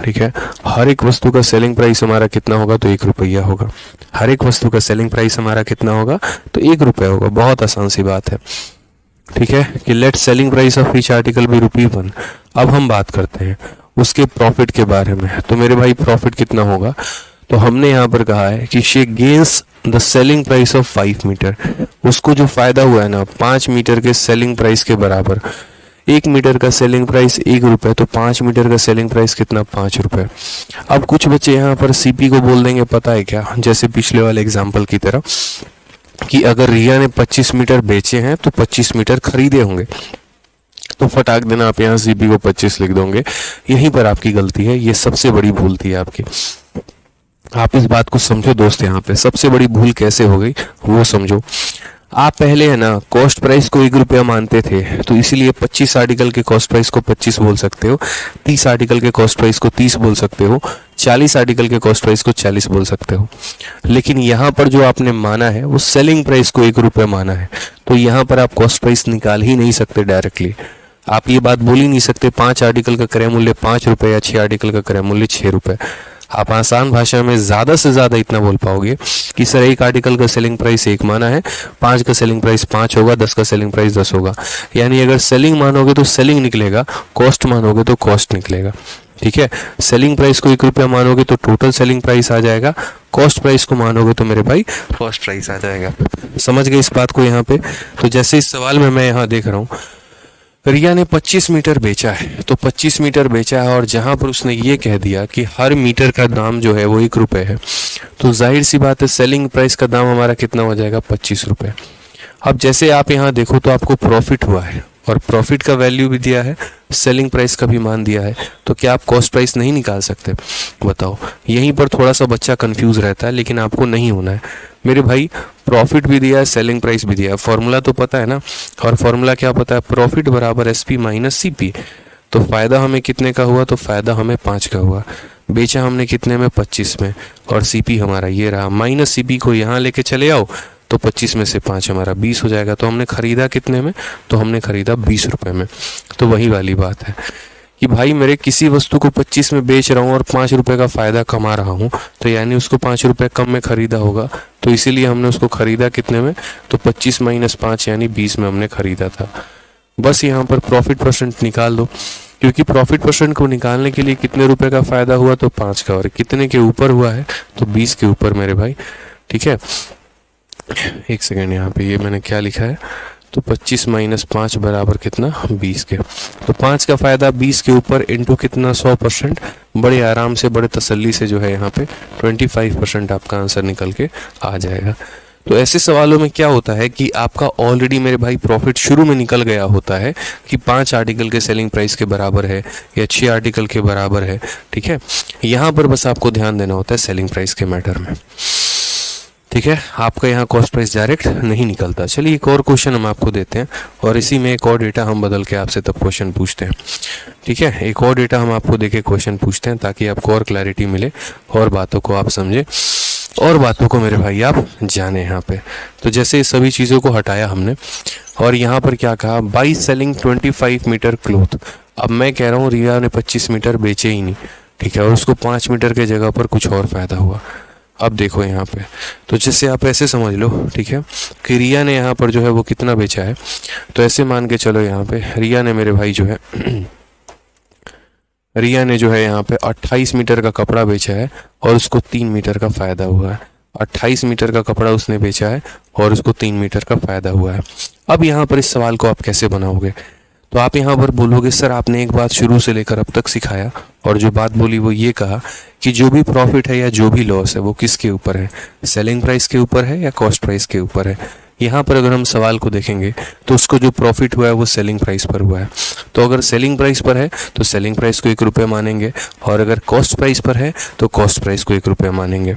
ठीक है। हर एक वस्तु का सेलिंग प्राइस हमारा कितना होगा, तो ₹1 होगा। हर एक वस्तु का सेलिंग प्राइस हमारा कितना होगा, तो ₹1 होगा। बहुत आसान सी बात है, ठीक है, कि let selling price of each article भी ₹1। अब हम बात करते हैं उसके प्रॉफिट के बारे में। तो मेरे भाई प्रॉफिट कितना होगा, तो हमने यहाँ पर कहा है कि she gains the selling price of 5 metre. उसको जो फायदा हुआ है ना 5 मीटर के सेलिंग प्राइस के बराबर। 1 मीटर का सेलिंग प्राइस ₹1, तो 5 मीटर का सेलिंग प्राइस कितना, ₹5। अब कुछ बच्चे यहाँ पर सीपी को बोल देंगे, पता है क्या, जैसे पिछले वाले एग्जाम्पल की तरह, कि अगर रिया ने 25 मीटर बेचे हैं तो 25 मीटर खरीदे होंगे। तो फटाक देना आप यहाँ सीपी को 25 लिख दोगे। यहीं पर आपकी गलती है, ये सबसे बड़ी भूल थी आपकी। आप इस बात को समझो दोस्त, यहाँ पे सबसे बड़ी भूल कैसे हो गई वो समझो। आप पहले है ना कॉस्ट प्राइस को ₹1 मानते थे, तो इसीलिए 25 आर्टिकल के कॉस्ट प्राइस को 25 बोल सकते हो, 30 आर्टिकल के कॉस्ट प्राइस को 30 बोल सकते हो, 40 आर्टिकल के कॉस्ट प्राइस को 40 बोल सकते हो। लेकिन यहाँ पर जो आपने माना है वो सेलिंग प्राइस को ₹1 माना है, तो यहाँ पर आप कॉस्ट प्राइस निकाल ही नहीं सकते डायरेक्टली। आप ये बात बोल ही नहीं सकते 5 आर्टिकल का क्रय मूल्य ₹5 या 6 आर्टिकल का क्रय मूल्य ₹6। आप आसान भाषा में ज़्यादा से ज़्यादा इतना बोल पाओगे कि सर 1 आर्टिकल का सेलिंग प्राइस 1 माना है, 5 का सेलिंग प्राइस 5 होगा, 10 का सेलिंग प्राइस 10 होगा। यानी अगर सेलिंग मानोगे तो सेलिंग निकलेगा, कॉस्ट मानोगे तो कॉस्ट निकलेगा, ठीक है। सेलिंग प्राइस को ₹1 मानोगे तो टोटल सेलिंग प्राइस आ जाएगा, कॉस्ट प्राइस को मानोगे तो मेरे भाई कॉस्ट प्राइस आ जाएगा। समझ गए इस बात को यहाँ पे? तो जैसे इस सवाल में मैं यहाँ देख रहा हूँ, रिया ने 25 मीटर बेचा है, तो 25 मीटर बेचा है और जहां पर उसने ये कह दिया कि हर मीटर का दाम जो है वो ₹1 है, तो जाहिर सी बात है सेलिंग प्राइस का दाम हमारा कितना हो जाएगा, ₹25। अब जैसे आप यहाँ देखो तो आपको प्रॉफिट हुआ है और प्रॉफिट का वैल्यू भी दिया है, सेलिंग प्राइस का भी मान दिया है, तो क्या आप कॉस्ट प्राइस नहीं निकाल सकते? बताओ। यहीं पर थोड़ा सा बच्चा कंफ्यूज रहता है, लेकिन आपको नहीं होना है मेरे भाई। प्रॉफिट भी दिया है, सेलिंग प्राइस भी दिया है, फॉर्मूला तो पता है ना। और फॉर्मूला क्या पता है, प्रॉफिट बराबर SP माइनस CP। तो फायदा हमें कितने का हुआ, तो फायदा हमें 5 का हुआ। बेचा हमने कितने में, 25 में, और CP हमारा ये रहा। माइनस CP को यहाँ लेके चले आओ तो 25 में से 5 हमारा 20 हो जाएगा। तो हमने खरीदा कितने में, तो हमने खरीदा ₹20 में। तो वही वाली बात है कि भाई मेरे किसी वस्तु को 25 में बेच रहा हूँ और ₹5 का फायदा कमा रहा हूँ, तो यानी उसको ₹5 कम में खरीदा होगा, तो इसीलिए हमने उसको खरीदा कितने में, तो 25 माइनस 5 यानी 20 में हमने खरीदा था। बस यहाँ पर प्रॉफिट परसेंट निकाल दो, क्योंकि प्रॉफिट परसेंट को निकालने के लिए कितने रुपए का फायदा हुआ, तो 5 का, और कितने के ऊपर हुआ है, तो 20 के ऊपर मेरे भाई, ठीक है। एक सेकेंड, यहाँ पे ये मैंने क्या लिखा है, तो 25 माइनस 5 बराबर कितना, 20 के। तो 5 का फायदा 20 के ऊपर इंटू कितना, 100%। बड़े आराम से, बड़े तसल्ली से जो है यहाँ पे 25% आपका आंसर निकल के आ जाएगा। तो ऐसे सवालों में क्या होता है कि आपका ऑलरेडी मेरे भाई प्रॉफिट शुरू में निकल गया होता है कि 5 आर्टिकल के सेलिंग प्राइस के बराबर है या 6 आर्टिकल के बराबर है, ठीक है। यहाँ पर बस आपको ध्यान देना होता है सेलिंग प्राइस के मैटर में। ठीक है, आपका यहाँ कॉस्ट प्राइस डायरेक्ट नहीं निकलता। चलिए एक और क्वेश्चन हम आपको देते हैं और इसी में एक और डेटा हम बदल के आपसे तब क्वेश्चन पूछते हैं। ठीक है, एक और डेटा हम आपको देके क्वेश्चन पूछते हैं ताकि आपको और क्लैरिटी मिले और बातों को आप समझे और बातों को मेरे भाई आप जाने यहाँ पे। तो जैसे इस सभी चीज़ों को हटाया हमने और यहाँ पर क्या कहा, बाई सेलिंग 25 मीटर क्लोथ। अब मैं कह रहा हूँ रिया ने 25 मीटर बेचे ही नहीं, ठीक है, और उसको 5 मीटर के जगह पर कुछ और फ़ायदा हुआ। अब देखो यहाँ पे, तो जैसे आप ऐसे समझ लो, ठीक है, कि रिया ने यहाँ पर जो है वो कितना बेचा है। तो ऐसे मान के चलो यहाँ पे रिया ने मेरे भाई जो है रिया ने जो है यहाँ पे 28 मीटर का कपड़ा बेचा है और उसको 3 मीटर का फ़ायदा हुआ है। 28 मीटर का कपड़ा उसने बेचा है और उसको 3 मीटर का फ़ायदा हुआ है। अब यहाँ पर इस सवाल को आप कैसे बनाओगे, तो आप यहाँ पर बोलोगे सर आपने एक बात शुरू से लेकर अब तक सिखाया और जो बात बोली वो ये कहा कि जो भी प्रॉफिट है या जो भी लॉस है वो किसके ऊपर है, सेलिंग प्राइस के ऊपर है या कॉस्ट प्राइस के ऊपर है। यहाँ पर अगर हम सवाल को देखेंगे तो उसको जो प्रॉफिट हुआ है वो सेलिंग प्राइस पर हुआ है। तो अगर सेलिंग प्राइस पर है तो सेलिंग प्राइस को 1 रुपये मानेंगे और अगर कॉस्ट प्राइस पर है तो कॉस्ट प्राइस को 1 रुपये मानेंगे।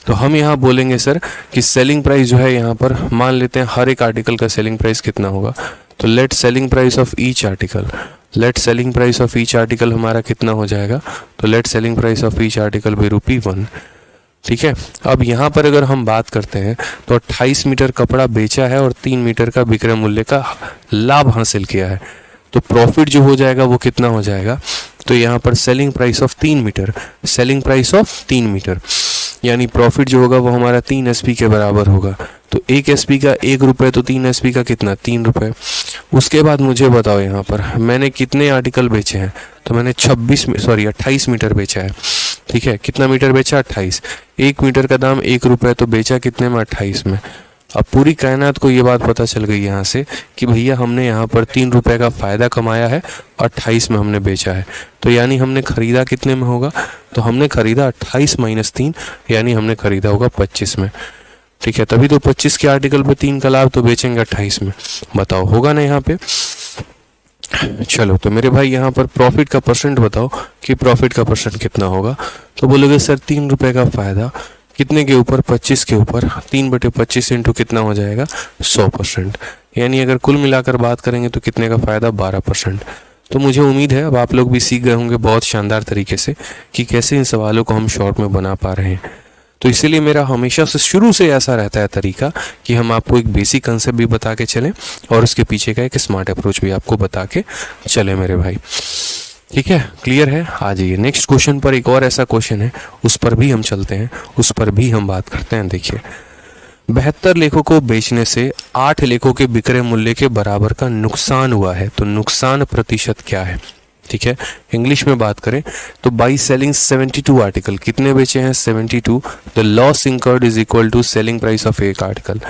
तो हम यहाँ बोलेंगे सर कि सेलिंग प्राइस जो है यहाँ पर मान लेते हैं हर एक आर्टिकल का सेलिंग प्राइस कितना होगा। तो let selling price of each article, let selling price of each article हमारा कितना हो जाएगा, तो let selling price of each article be ₹1। ठीक है, अब यहाँ पर अगर हम बात करते हैं तो 28 मीटर कपड़ा बेचा है और 3 मीटर का विक्रय मूल्य का लाभ हासिल किया है। तो प्रॉफिट जो हो जाएगा वो कितना हो जाएगा, तो यहाँ पर selling price of 3 metre, selling price of 3 metre, यानी प्रॉफिट जो होगा वो हमारा 3 SP के बराबर होगा। तो 1 SP का 1 रुपये, तो 3 SP का कितना, 3 रुपये। उसके बाद मुझे बताओ यहाँ पर मैंने कितने आर्टिकल बेचे हैं, तो मैंने 28 मीटर बेचा है। ठीक है, कितना मीटर बेचा, 28। 1 मीटर का दाम 1 रुपये, तो बेचा कितने में, 28 में। अब पूरी कायनात को ये बात पता चल गई यहाँ से कि भैया हमने यहाँ पर 3 रुपये का फ़ायदा कमाया है, 28 में हमने बेचा है। तो यानी हमने ख़रीदा कितने में होगा, तो हमने ख़रीदा 28 - 3, यानी हमने ख़रीदा होगा 25 में। ठीक है, तभी तो 25 के आर्टिकल पे 3 का लाभ, तो बेचेंगे 28 में। बताओ होगा ना यहाँ पे। चलो तो मेरे भाई यहाँ पर प्रॉफिट का परसेंट बताओ कि प्रॉफिट का परसेंट कितना होगा। तो बोलोगे सर 3 रुपये का फ़ायदा कितने के ऊपर, 25 के ऊपर, 3/25 इंटू कितना हो जाएगा, 100%। यानी अगर कुल मिलाकर बात करेंगे तो कितने का फ़ायदा, 12%। तो मुझे उम्मीद है अब आप लोग भी सीख गए होंगे बहुत शानदार तरीके से कि कैसे इन सवालों को हम शॉर्ट में बना पा रहे हैं। तो इसीलिए मेरा हमेशा से शुरू से ऐसा रहता है तरीका कि हम आपको एक बेसिक कंसेप्ट भी बता के चलें और उसके पीछे का एक स्मार्ट अप्रोच भी आपको बता के चले मेरे भाई। ठीक है, क्लियर है। आ जाइए नेक्स्ट क्वेश्चन पर। एक और ऐसा क्वेश्चन है, उस पर भी हम चलते हैं, उस पर भी हम बात करते हैं। देखिए, 72 लेखों को बेचने से 8 लेखों के विक्रय मूल्य के बराबर का नुकसान हुआ है, तो नुकसान प्रतिशत क्या है। ठीक है, इंग्लिश में बात करें तो बाई सेलिंग 72 आर्टिकल, कितने बेचे हैं, 72, the loss incurred is equal to selling price of 1 article.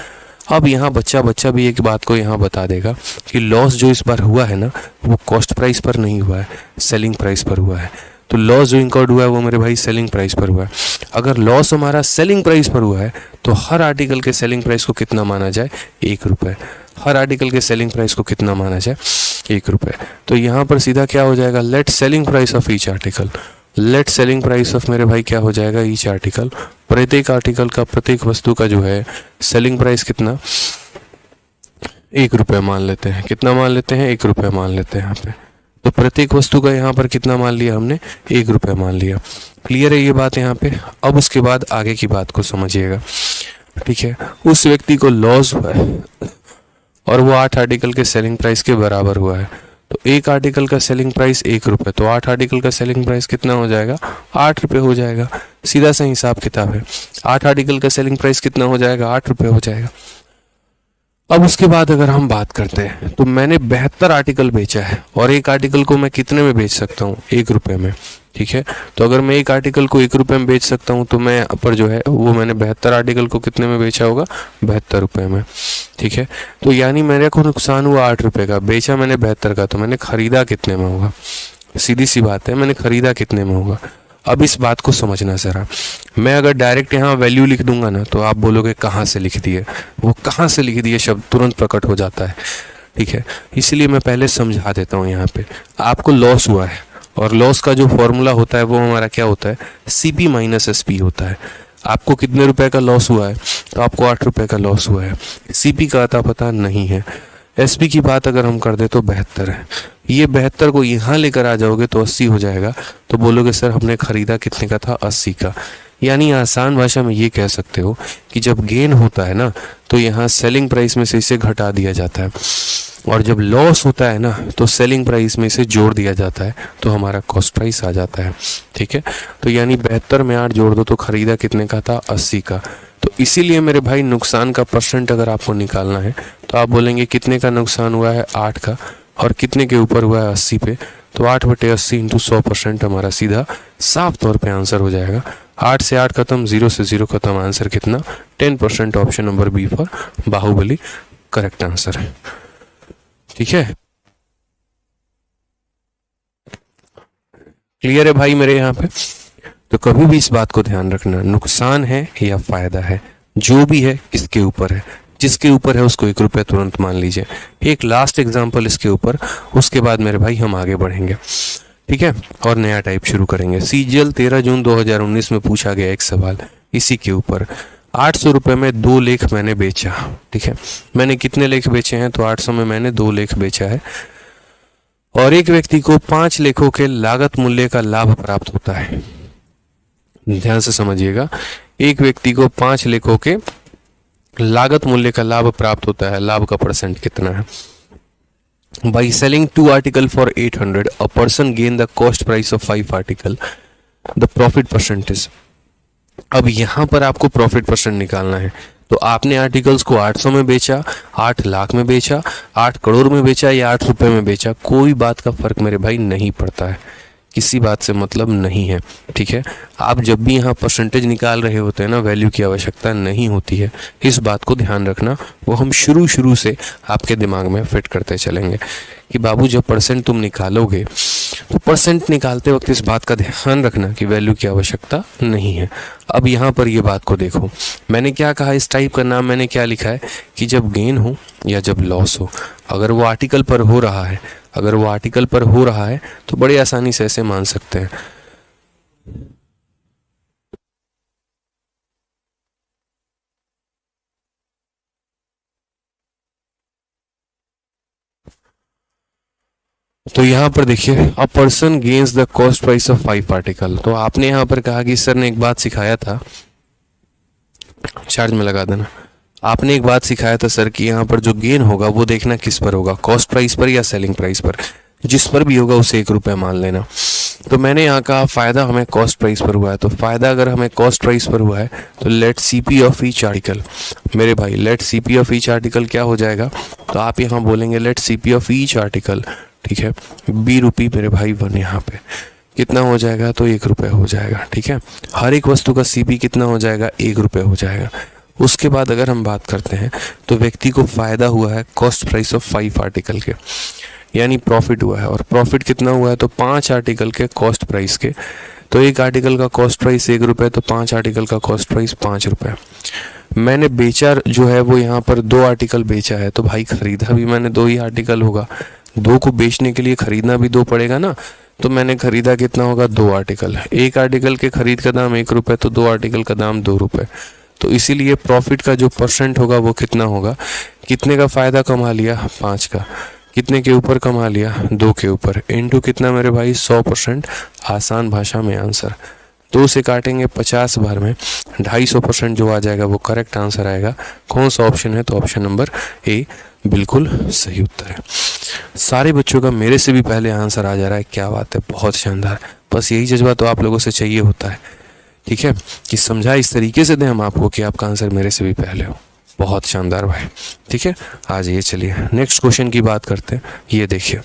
अब यहाँ बच्चा भी एक बात को यहाँ बता देगा कि लॉस जो इस बार हुआ है ना वो कॉस्ट प्राइस पर नहीं हुआ है, सेलिंग प्राइस पर हुआ है। तो लॉस जो इंकर्ड हुआ है वो मेरे भाई सेलिंग प्राइस पर हुआ है। अगर लॉस हमारा सेलिंग प्राइस पर हुआ है तो हर आर्टिकल के सेलिंग प्राइस को कितना माना जाए, 1 रुपये। हर आर्टिकल के सेलिंग प्राइस को कितना माना जाए, 1 रुपये। तो यहाँ पर सीधा क्या हो जाएगा, let selling price of each article, let selling price of मेरे भाई क्या हो जाएगा, ईच आर्टिकल, प्रत्येक आर्टिकल का, प्रत्येक वस्तु का जो है सेलिंग प्राइस कितना, 1 रुपये मान लेते हैं। कितना मान लेते हैं, 1 रुपये मान लेते हैं यहाँ पे। तो प्रत्येक वस्तु का यहाँ पर कितना मान लिया हमने, 1 रुपये मान लिया। क्लियर है ये बात यहाँ पे। अब उसके बाद आगे की बात को समझिएगा। ठीक है, उस व्यक्ति को लॉस हुआ है और वो 8 आर्टिकल के सेलिंग प्राइस के बराबर हुआ है। तो 1 आर्टिकल का सेलिंग प्राइस 1 रुपये, तो 8 आर्टिकल का सेलिंग प्राइस कितना हो जाएगा, 8 रुपये हो जाएगा। सीधा सा हिसाब किताब है। 8 आर्टिकल का सेलिंग प्राइस कितना हो जाएगा, 8 रुपये हो जाएगा। अब उसके बाद अगर हम बात करते हैं तो मैंने 72 आर्टिकल बेचा है और 1 आर्टिकल को मैं कितने में बेच सकता हूँ, 1 रुपये में। ठीक है, तो अगर मैं 1 आर्टिकल को 1 रुपये में बेच सकता हूँ तो मैं पर जो है वो मैंने 72 आर्टिकल को कितने में बेचा होगा, 72 रुपये में। ठीक है, तो यानी मेरे को नुकसान हुआ 8 रुपये का, बेचा मैंने 72 का, तो मैंने खरीदा कितने में होगा। सीधी सी बात है, मैंने खरीदा कितने में होगा। अब इस बात को समझना ज़रा। मैं अगर डायरेक्ट यहाँ वैल्यू लिख दूंगा ना तो आप बोलोगे कहाँ से लिख दिए, वो कहाँ से लिख दिए शब्द तुरंत प्रकट हो जाता है। ठीक है, इसलिए मैं पहले समझा देता हूँ। यहाँ पे आपको लॉस हुआ है और लॉस का जो फॉर्मूला होता है वो हमारा क्या होता है, CP - SP होता है। आपको कितने रुपए का लॉस हुआ है, तो आपको 8 रुपए का लॉस हुआ है। सीपी का अता पता नहीं है। एसपी की बात अगर हम कर दे तो 72 है। ये 72 को यहाँ लेकर आ जाओगे तो 80 हो जाएगा। तो बोलोगे सर हमने खरीदा कितने का था, 80 का। यानी आसान भाषा में ये कह सकते हो कि जब गेन होता है ना तो यहाँ सेलिंग प्राइस में से इसे घटा दिया जाता है, और जब लॉस होता है ना तो सेलिंग प्राइस में इसे जोड़ दिया जाता है, तो हमारा कॉस्ट प्राइस आ जाता है। ठीक है, तो यानी 72 में 8 जोड़ दो तो खरीदा कितने का था, 80 का। तो इसीलिए मेरे भाई नुकसान का परसेंट अगर आपको निकालना है तो आप बोलेंगे कितने का नुकसान हुआ है, 8 का, और कितने के ऊपर हुआ है, 80 पे। तो 8/80 इंटू 100% हमारा सीधा साफ तौर पे आंसर हो जाएगा। 8 से 8 खत्म, 0 से 0 खत्म, आंसर कितना, 10%। Option number B for Baahubali correct answer है। ठीक है, क्लियर है भाई मेरे यहाँ पे। तो कभी भी इस बात को ध्यान रखना, नुकसान है या फायदा है, जो भी है किसके ऊपर है, जिसके ऊपर है उसको 1 रुपया तुरंत मान लीजिए। एक लास्ट एग्जांपल इसके ऊपर, उसके बाद मेरे भाई हम आगे बढ़ेंगे। ठीक है, और नया टाइप शुरू करेंगे। सीजीएल 13 जून 2019 में पूछा गया एक सवाल इसी के ऊपर। 800 रुपये में 2 लेख मैंने बेचा। ठीक है, मैंने कितने लेख बेचे हैं, तो 800 में मैंने 2 लेख बेचा है, और एक व्यक्ति को 5 लेखों के लागत मूल्य का लाभ प्राप्त होता है। ध्यान से समझिएगा, एक व्यक्ति को 5 लेखों के लागत मूल्य का लाभ प्राप्त होता है। लाभ का परसेंट कितना है? By selling 2 article for 800 a person gain the cost price of 5 article, the profit percentage. अब यहां पर आपको प्रॉफिट परसेंट निकालना है। तो आपने आर्टिकल्स को 800 में बेचा, 8 लाख में बेचा, 8 करोड़ में बेचा या 8 रुपए में बेचा, कोई बात का फर्क मेरे भाई नहीं पड़ता है, किसी बात से मतलब नहीं है। ठीक है, आप जब भी यहाँ परसेंटेज निकाल रहे होते हैं ना, वैल्यू की आवश्यकता नहीं होती है। इस बात को ध्यान रखना, वो हम शुरू से आपके दिमाग में फिट करते चलेंगे कि बाबू जब परसेंट तुम निकालोगे तो परसेंट निकालते वक्त इस बात का ध्यान रखना कि वैल्यू की आवश्यकता नहीं है। अब यहाँ पर ये बात को देखो, मैंने क्या कहा, इस टाइप का नाम मैंने क्या लिखा है कि जब गेन हो या जब लॉस हो, अगर वो आर्टिकल पर हो रहा है, अगर वो आर्टिकल पर हो रहा है तो बड़ी आसानी से ऐसे मान सकते हैं। तो यहाँ पर देखिए, a person gains the cost price of 5 article. तो आपने यहाँ पर कहा कि सर ने एक बात सिखाया था, चार्ज में लगा देना। आपने एक बात सिखाया था सर कि यहाँ पर जो गेन होगा वो देखना किस पर होगा, कॉस्ट प्राइस पर या सेलिंग प्राइस पर। जिस पर भी होगा उसे 1 रुपया मान लेना। तो मैंने यहाँ कहा फायदा हमें कॉस्ट प्राइस पर हुआ है, तो फायदा अगर हमें कॉस्ट प्राइस पर हुआ है तो let CP of each article, मेरे भाई let CP of each article क्या हो जाएगा, तो आप यहाँ बोलेंगे let CP of each article. ठीक है, ₹20 मेरे भाई 1 यहाँ पे कितना हो जाएगा, तो 1 रुपये हो जाएगा। ठीक है, हर एक वस्तु का सीपी कितना हो जाएगा, 1 रुपये हो जाएगा। उसके बाद अगर हम बात करते हैं तो व्यक्ति को फायदा हुआ है कॉस्ट प्राइस ऑफ 5 आर्टिकल के, यानी प्रॉफिट हुआ है, और प्रॉफिट कितना हुआ है, तो 5 आर्टिकल के कॉस्ट प्राइस के। तो एक आर्टिकल का कॉस्ट प्राइस 1 रुपये, तो 5 आर्टिकल का कॉस्ट प्राइस 5 रुपये। मैंने बेचा जो है वो यहाँ पर 2 आर्टिकल बेचा है, तो भाई खरीदा भी मैंने 2 ही आर्टिकल होगा, 2 को बेचने के लिए खरीदना भी 2 पड़ेगा ना। तो मैंने खरीदा कितना होगा, 2 आर्टिकल। एक आर्टिकल के खरीद का दाम 1 रुपये, तो 2 आर्टिकल का दाम 2 रुपये। तो इसीलिए प्रॉफिट का जो परसेंट होगा वो कितना होगा, कितने का फायदा कमा लिया, 5 का, कितने के ऊपर कमा लिया, 2 के ऊपर, इनटू कितना मेरे भाई, 100%। आसान भाषा में आंसर 2 से काटेंगे 50 बार में 250% जो आ जाएगा वो करेक्ट आंसर आएगा। कौन सा ऑप्शन है, तो ऑप्शन नंबर ए बिल्कुल सही उत्तर है। सारे बच्चों का मेरे से भी पहले आंसर आ जा रहा है, क्या बात है, बहुत शानदार। बस यही जज्बा तो आप लोगों से चाहिए होता है, ठीक है, कि समझा इस तरीके से दें हम आपको कि आपका आंसर मेरे से भी पहले हो। बहुत शानदार भाई, ठीक है। आज ये चलिए नेक्स्ट क्वेश्चन की बात करते हैं। ये देखिए,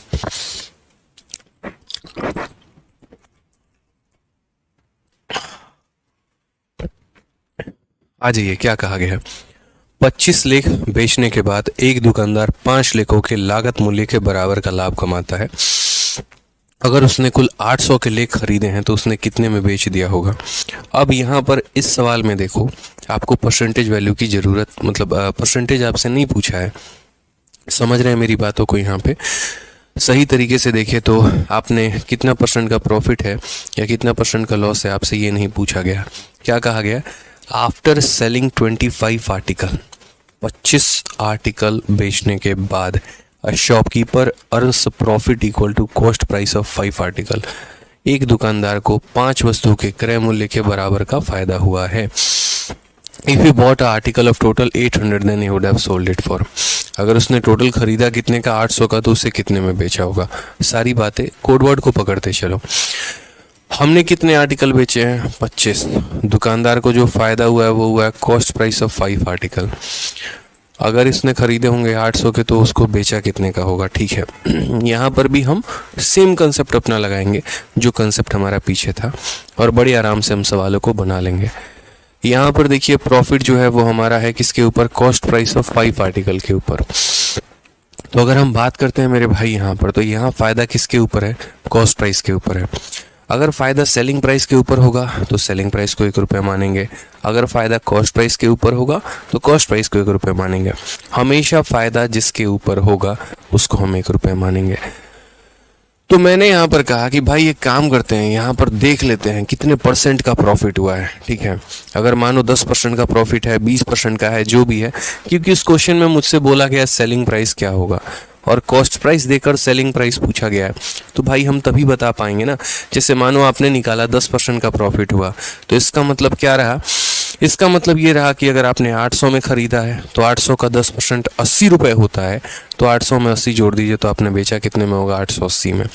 आ जाइए, क्या कहा गया है। 25 लेख बेचने के बाद एक दुकानदार 5 लेखों के लागत मूल्य के बराबर का लाभ कमाता है। अगर उसने कुल 800 के लेख खरीदे हैं तो उसने कितने में बेच दिया होगा। अब यहाँ पर इस सवाल में देखो, आपको परसेंटेज वैल्यू की ज़रूरत, मतलब परसेंटेज आपसे नहीं पूछा है, समझ रहे हैं मेरी बातों को। यहाँ पे सही तरीके से देखें तो आपने कितना % का प्रॉफिट है या कितना % का लॉस है, आपसे ये नहीं पूछा गया। क्या कहा गया, आफ्टर सेलिंग 25 आर्टिकल, 25 आर्टिकल बेचने के बाद a shopkeeper earns profit equal to cost price of 5 article. एक दुकानदार को 5 वस्तुओं के क्रय मूल्य के बराबर का फायदा हुआ है। If you bought article of total 800 then you would have sold it for. अगर उसने टोटल खरीदा कितने का, 800 का, तो उसे कितने में बेचा होगा। सारी बातें कोडवर्ड को पकड़ते चलो। हमने कितने आर्टिकल बेचे हैं, 25। दुकानदार को जो फायदा हुआ है वो हुआ है कॉस्ट प्राइस ऑफ 5 आर्टिकल। अगर इसने खरीदे होंगे 800 के तो उसको बेचा कितने का होगा। ठीक है, यहाँ पर भी हम सेम कंसेप्ट अपना लगाएंगे जो कंसेप्ट हमारा पीछे था, और बड़े आराम से हम सवालों को बना लेंगे। यहाँ पर देखिए प्रॉफिट जो है वो हमारा है किसके ऊपर, कॉस्ट प्राइस ऑफ 5 आर्टिकल के ऊपर। तो अगर हम बात करते हैं मेरे भाई यहाँ पर, तो यहाँ फायदा किसके ऊपर है, कॉस्ट प्राइस के ऊपर है। अगर फायदा सेलिंग प्राइस के ऊपर होगा तो सेलिंग प्राइस को 1 रुपये मानेंगे। अगर फायदा कॉस्ट प्राइस के ऊपर होगा तो कॉस्ट प्राइस को 1 रुपये मानेंगे। हमेशा फायदा जिसके ऊपर होगा उसको हम 1 रुपये मानेंगे। तो मैंने यहाँ पर कहा कि भाई एक काम करते हैं, यहाँ पर देख लेते हैं कितने परसेंट का प्रॉफिट हुआ है। ठीक है, अगर मानो 10% का प्रॉफिट है, 20% का है, जो भी है, क्योंकि इस क्वेश्चन में मुझसे बोला गया सेलिंग प्राइस क्या होगा और कॉस्ट प्राइस देकर सेलिंग प्राइस पूछा गया है, तो भाई हम तभी बता पाएंगे ना। जैसे मानो आपने निकाला 10% का प्रॉफिट हुआ, तो इसका मतलब क्या रहा, इसका मतलब ये रहा कि अगर आपने 800 में खरीदा है तो 800 का 10% 80 रुपये होता है, तो 800 में 80 जोड़ दीजिए तो आपने बेचा कितने में होगा, 880 में।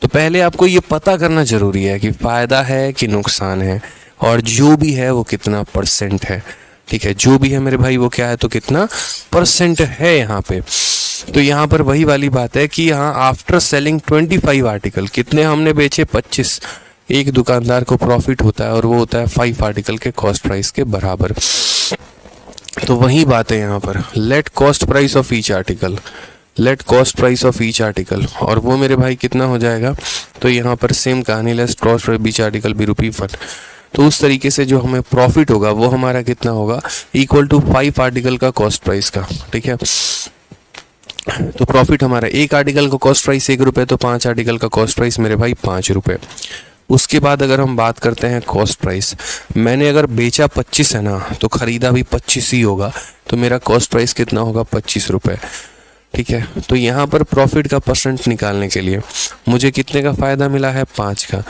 तो पहले आपको ये पता करना जरूरी है कि फ़ायदा है कि नुकसान है, और जो भी है वो कितना परसेंट है। ठीक है, जो भी है मेरे भाई वो क्या है, तो कितना परसेंट है यहाँ पे। तो यहाँ पर वही वाली बात है कि यहाँ आफ्टर सेलिंग 25 आर्टिकल, कितने हमने बेचे, 25। एक दुकानदार को प्रॉफिट होता है और वो होता है 5 आर्टिकल के कॉस्ट प्राइस के बराबर। तो वही बात है यहाँ पर, let cost price of each article, let cost price of each article, और वो मेरे भाई कितना हो जाएगा, तो यहाँ पर सेम कहानी, less cost price each article be rupee one. तो उस तरीके से जो हमें प्रॉफिट होगा वो हमारा कितना होगा, इक्वल टू 5 आर्टिकल का कॉस्ट प्राइस का। ठीक है, तो प्रॉफिट हमारा, एक आर्टिकल का कॉस्ट प्राइस 1 रुपये, तो 5 आर्टिकल का कॉस्ट प्राइस मेरे भाई 5 रुपये। उसके बाद अगर हम बात करते हैं कॉस्ट प्राइस, मैंने अगर बेचा 25 है ना, तो खरीदा भी 25 ही होगा, तो मेरा कॉस्ट प्राइस कितना होगा, 25 रुपये। ठीक है, तो यहाँ पर प्रॉफिट का परसेंट निकालने के लिए मुझे कितने का फ़ायदा मिला है, 5 का।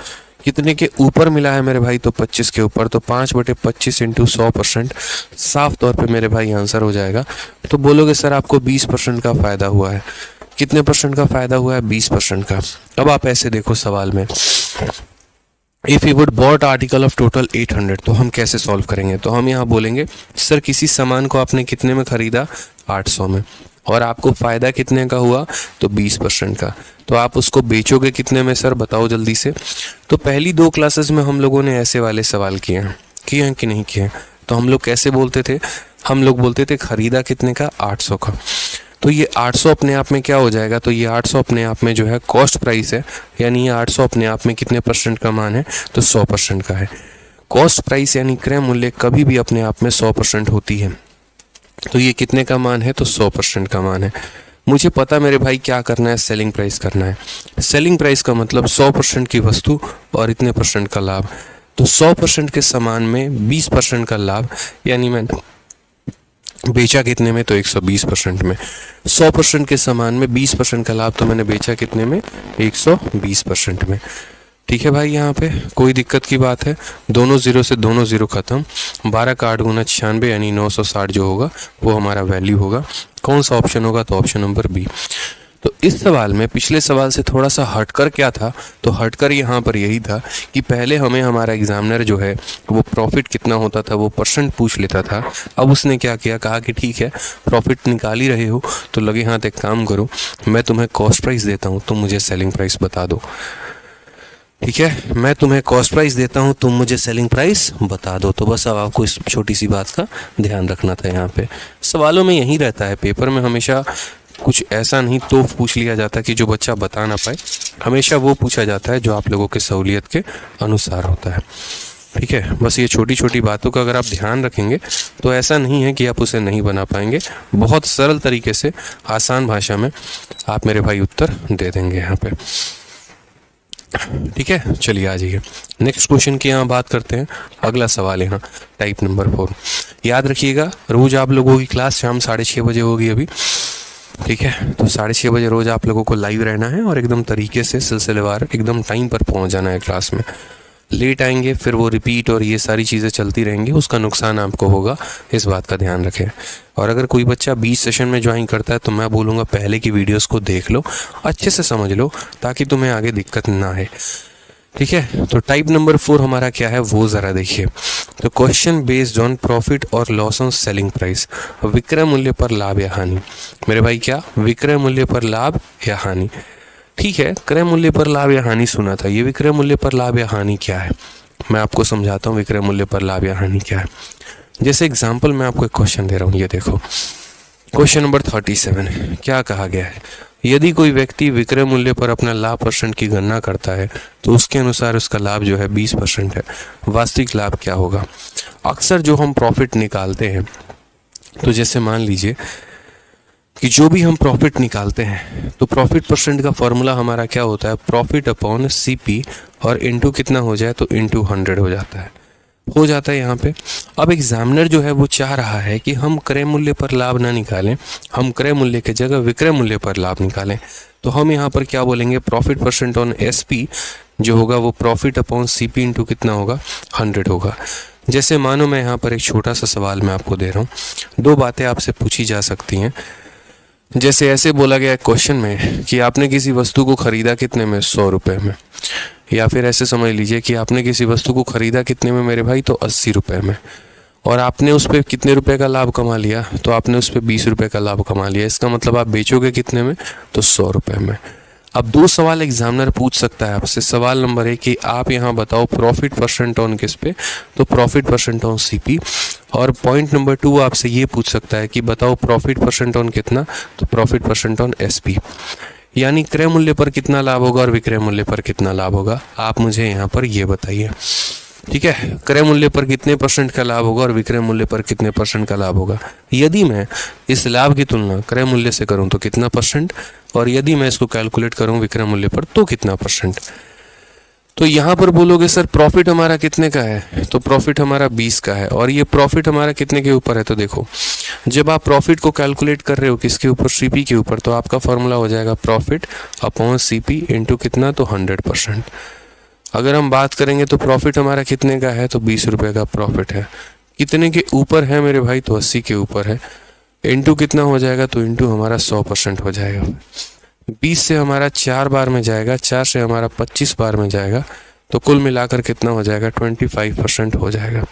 कितने के ऊपर मिला है मेरे भाई, तो 25 के ऊपर, तो 5/25 इंटू 100%, साफ तौर पे मेरे भाई आंसर हो जाएगा। तो बोलोगे सर आपको 20% का फ़ायदा हुआ है। कितने परसेंट का फ़ायदा हुआ है, 20% का। अब आप ऐसे देखो सवाल में, if you would bought article of total 800, तो हम कैसे सॉल्व करेंगे। तो हम यहाँ बोलेंगे सर किसी सामान को आपने कितने में ख़रीदा, 800 में, और आपको फ़ायदा कितने का हुआ, तो 20% का। तो आप उसको बेचोगे कितने में सर, बताओ जल्दी से। तो पहली 2 क्लासेस में हम लोगों ने ऐसे वाले सवाल किए हैं कि नहीं किए। तो हम लोग कैसे बोलते थे, हम लोग बोलते थे खरीदा कितने का, 800 का। तो ये 800 अपने आप में क्या हो जाएगा, तो ये 800 अपने आप में जो है कॉस्ट प्राइस है, यानी ये 800 अपने आप में कितने परसेंट का मान है, तो 100% का है। कॉस्ट प्राइस यानी क्रय मूल्य कभी भी अपने आप में 100% होती है। तो ये कितने का मान है, तो 100% का मान है। मुझे पता मेरे भाई क्या करना है, सेलिंग प्राइस करना है। सेलिंग प्राइस का मतलब 100% की वस्तु और इतने परसेंट का लाभ। तो 100% के सामान में 20% का लाभ, यानी मैं बेचा कितने में, तो 120% में। 100% के सामान में 20% का लाभ, तो मैंने बेचा कितने में, 120% में। ठीक है भाई, यहाँ पे कोई दिक्कत की बात है, दोनों ज़ीरो से दोनों ज़ीरो ख़त्म। 12 का 8 गुना 96 यानी 960 जो होगा वो हमारा वैल्यू होगा। कौन सा ऑप्शन होगा, तो ऑप्शन नंबर बी। तो इस सवाल में पिछले सवाल से थोड़ा सा हटकर क्या था, तो हटकर यहाँ पर यही था कि पहले हमें हमारा एग्जामिनर जो है वो प्रॉफिट कितना होता था वो परसेंट पूछ लेता था। अब उसने क्या किया, कहा कि ठीक है प्रॉफिट निकाल ही रहे हो तो लगे हाथ एक काम करो, मैं तुम्हें कॉस्ट प्राइस देता हूँ, तुम मुझे सेलिंग प्राइस बता दो। ठीक है, मैं तुम्हें कॉस्ट प्राइस देता हूँ, तुम मुझे सेलिंग प्राइस बता दो। तो बस अब आपको इस छोटी सी बात का ध्यान रखना था। यहाँ पे सवालों में यही रहता है, पेपर में हमेशा कुछ ऐसा नहीं तो पूछ लिया जाता कि जो बच्चा बता ना पाए, हमेशा वो पूछा जाता है जो आप लोगों के सहूलियत के अनुसार होता है। ठीक है, बस ये छोटी छोटी बातों का अगर आप ध्यान रखेंगे तो ऐसा नहीं है कि आप उसे नहीं बना पाएंगे। बहुत सरल तरीके से आसान भाषा में आप मेरे भाई उत्तर दे देंगे यहाँ पे। ठीक है, चलिए आ जाइए नेक्स्ट क्वेश्चन की यहाँ बात करते हैं। अगला सवाल यहाँ टाइप नंबर 4। याद रखिएगा रोज आप लोगों की क्लास शाम 6:30 बजे होगी अभी, ठीक है। तो 6:30 बजे रोज आप लोगों को लाइव रहना है और एकदम तरीके से सिलसिलेवार एकदम टाइम पर पहुंच जाना है क्लास में। लेट आएंगे फिर वो रिपीट और ये सारी चीज़ें चलती रहेंगी, उसका नुकसान आपको होगा, इस बात का ध्यान रखें। और अगर कोई बच्चा 20 सेशन में ज्वाइन करता है तो मैं बोलूँगा पहले की वीडियोस को देख लो, अच्छे से समझ लो, ताकि तुम्हें आगे दिक्कत ना आए, ठीक है। तो टाइप नंबर 4 हमारा क्या है वो ज़रा देखिए। तो क्वेश्चन बेस्ड ऑन प्रॉफिट और लॉस ऑन सेलिंग प्राइस, विक्रय मूल्य पर लाभ या हानि। मेरे भाई क्या, विक्रय मूल्य पर लाभ या हानि, ठीक है। क्रय मूल्य पर लाभ या हानि सुना था, ये विक्रय मूल्य पर लाभ या हानि क्या है मैं आपको समझाता हूँ। विक्रय मूल्य पर लाभ या हानि क्या है, जैसे एग्जांपल मैं आपको एक क्वेश्चन दे रहा हूँ, ये देखो क्वेश्चन नंबर 37। क्या कहा गया है, यदि कोई व्यक्ति विक्रय मूल्य पर अपना लाभ % की गणना करता है तो उसके अनुसार उसका लाभ जो है 20% है, वास्तविक लाभ क्या होगा। अक्सर जो हम प्रॉफिट निकालते हैं, तो जैसे मान लीजिए कि जो भी हम प्रॉफिट निकालते हैं तो प्रॉफिट % का फॉर्मूला हमारा क्या होता है, प्रॉफिट अपॉन CP और इनटू कितना हो जाए तो इनटू 100 हो जाता है यहाँ पे। अब एग्जामिनर जो है वो चाह रहा है कि हम क्रय मूल्य पर लाभ ना निकालें, हम क्रय मूल्य के जगह विक्रय मूल्य पर लाभ निकालें। तो हम यहाँ पर क्या बोलेंगे, प्रॉफिट % ऑन SP जो होगा वो प्रॉफिट अपॉन CP इंटू कितना होगा 100 होगा। जैसे मानो मैं यहाँ पर एक छोटा सा सवाल मैं आपको दे रहा हूँ, दो बातें आपसे पूछी जा सकती हैं। जैसे ऐसे बोला गया क्वेश्चन में कि आपने किसी वस्तु को खरीदा कितने में, 100 रुपये में, या फिर ऐसे समझ लीजिए कि आपने किसी वस्तु को खरीदा कितने में मेरे भाई, तो 80 रुपये में, और आपने उस पर कितने रुपए का लाभ कमा लिया, तो आपने उस पर 20 रुपये का लाभ कमा लिया। इसका मतलब आप बेचोगे कितने में, तो 100 रुपये में। अब दो सवाल एग्जामिनर पूछ सकता है आपसे। सवाल नंबर 1 कि आप यहाँ बताओ प्रॉफिट % ऑन किस पे, तो प्रॉफिट % ऑन CP। और पॉइंट नंबर 2 आपसे ये पूछ सकता है कि बताओ प्रॉफिट % ऑन कितना, तो प्रॉफिट % ऑन SP। यानी क्रय मूल्य पर कितना लाभ होगा और विक्रय मूल्य पर कितना लाभ होगा, आप मुझे यहाँ पर ये बताइए, ठीक है। क्रय मूल्य पर कितने % का लाभ होगा और विक्रय मूल्य पर कितने % का लाभ होगा। यदि मैं इस लाभ की तुलना क्रय मूल्य से करूं तो कितना %, और यदि मैं इसको कैलकुलेट करूं विक्रय मूल्य पर तो कितना %। तो यहाँ पर बोलोगे सर प्रॉफिट हमारा कितने का है, तो प्रॉफिट हमारा 20 का है, और ये प्रॉफिट हमारा कितने के ऊपर है, तो देखो जब आप प्रॉफिट को कैलकुलेट कर रहे हो किसके ऊपर, CP के ऊपर, तो आपका फॉर्मूला हो जाएगा प्रॉफिट अपॉन CP इंटू कितना, तो 100%। अगर हम बात करेंगे तो प्रॉफिट हमारा कितने का है, तो 20 रुपये का प्रॉफिट है, कितने के ऊपर है मेरे भाई, तो 80 के ऊपर है, इंटू कितना हो जाएगा, तो इंटू हमारा 100% हो जाएगा। 20 से हमारा 4 बार में जाएगा, 4 से हमारा 25 बार में जाएगा, तो कुल मिलाकर कितना हो जाएगा, 25% हो जाएगा।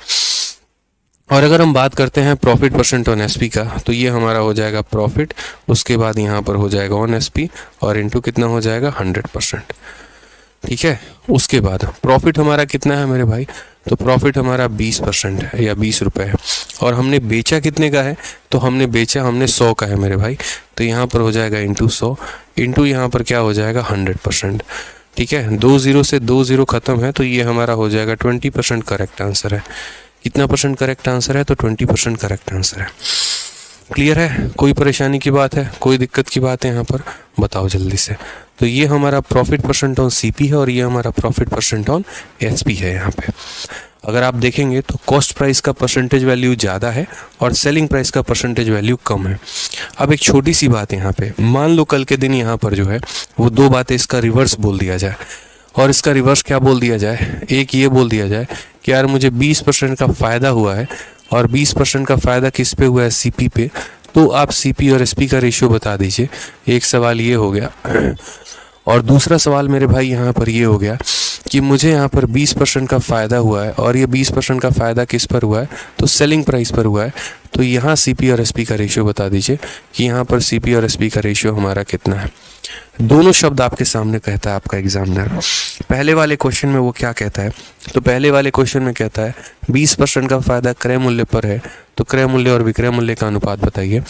और अगर हम बात करते हैं प्रॉफिट % ऑन SP का, तो ये हमारा हो जाएगा प्रॉफिट, उसके बाद यहाँ पर हो जाएगा ऑन SP और इंटू कितना हो जाएगा 100%, ठीक है। उसके बाद प्रॉफिट हमारा कितना है मेरे भाई, तो प्रॉफिट हमारा 20% है या 20 रुपये है, और हमने बेचा कितने का है, तो हमने बेचा 100 का है मेरे भाई, तो यहाँ पर हो जाएगा इंटू 100 इंटू यहाँ पर क्या हो जाएगा 100%, ठीक है। 2 0 से 2 0 खत्म है, तो ये हमारा हो जाएगा 20% करेक्ट आंसर है। कितना % करेक्ट आंसर है, तो 20% करेक्ट आंसर है। क्लियर है, कोई परेशानी की बात है, कोई दिक्कत की बात है यहाँ पर, बताओ जल्दी से। तो ये हमारा प्रॉफिट % ऑन CP है और ये हमारा प्रॉफिट % ऑन SP है। यहाँ पे अगर आप देखेंगे तो कॉस्ट प्राइस का % वैल्यू ज़्यादा है और सेलिंग प्राइस का % वैल्यू कम है। अब एक छोटी सी बात यहाँ पे, मान लो कल के दिन यहाँ पर जो है वो दो बातें इसका रिवर्स बोल दिया जाए, और इसका रिवर्स क्या बोल दिया जाए, एक ये बोल दिया जाए कि यार मुझे 20% का फ़ायदा हुआ है, और 20% का फ़ायदा किस पे हुआ है, CP पे, तो आप CP और SP का रेशियो बता दीजिए। एक सवाल ये हो गया, और दूसरा सवाल मेरे भाई यहाँ पर ये हो गया कि मुझे यहाँ पर 20% का फ़ायदा हुआ है, और ये 20% का फ़ायदा किस पर हुआ है, तो सेलिंग प्राइस पर हुआ है, तो यहाँ CP और SP का रेशियो बता दीजिए कि यहाँ पर CP और SP का रेशियो हमारा कितना है। दोनों शब्द आपके सामने कहता है आपका एग्जामिनर। पहले वाले क्वेश्चन में वो क्या कहता है, तो पहले वाले क्वेश्चन में कहता है 20% का फ़ायदा क्रय मूल्य पर है, तो क्रय मूल्य और विक्रय मूल्य का अनुपात बताइए।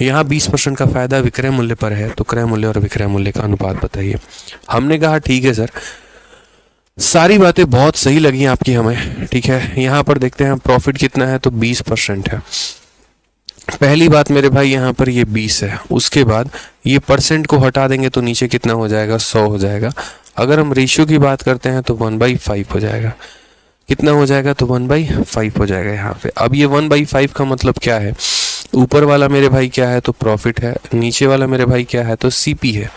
यहाँ 20% का फ़ायदा विक्रय मूल्य पर है, तो क्रय मूल्य और विक्रय मूल्य का अनुपात बताइए। हमने कहा ठीक है सर, सारी बातें बहुत सही लगी आपकी हमें, ठीक है। यहाँ पर देखते हैं प्रॉफिट कितना है, तो 20% है। पहली बात मेरे भाई यहाँ पर ये 20 है, उसके बाद ये % को हटा देंगे तो नीचे कितना हो जाएगा, 100 हो जाएगा। अगर हम रेशियो की बात करते हैं तो 1/5 हो जाएगा। कितना हो जाएगा? तो 1/5 हो जाएगा यहाँ पे। अब ये 1/5 का मतलब क्या है? ऊपर वाला मेरे भाई क्या है? तो प्रॉफिट है। नीचे वाला मेरे भाई क्या है? तो सीपी है।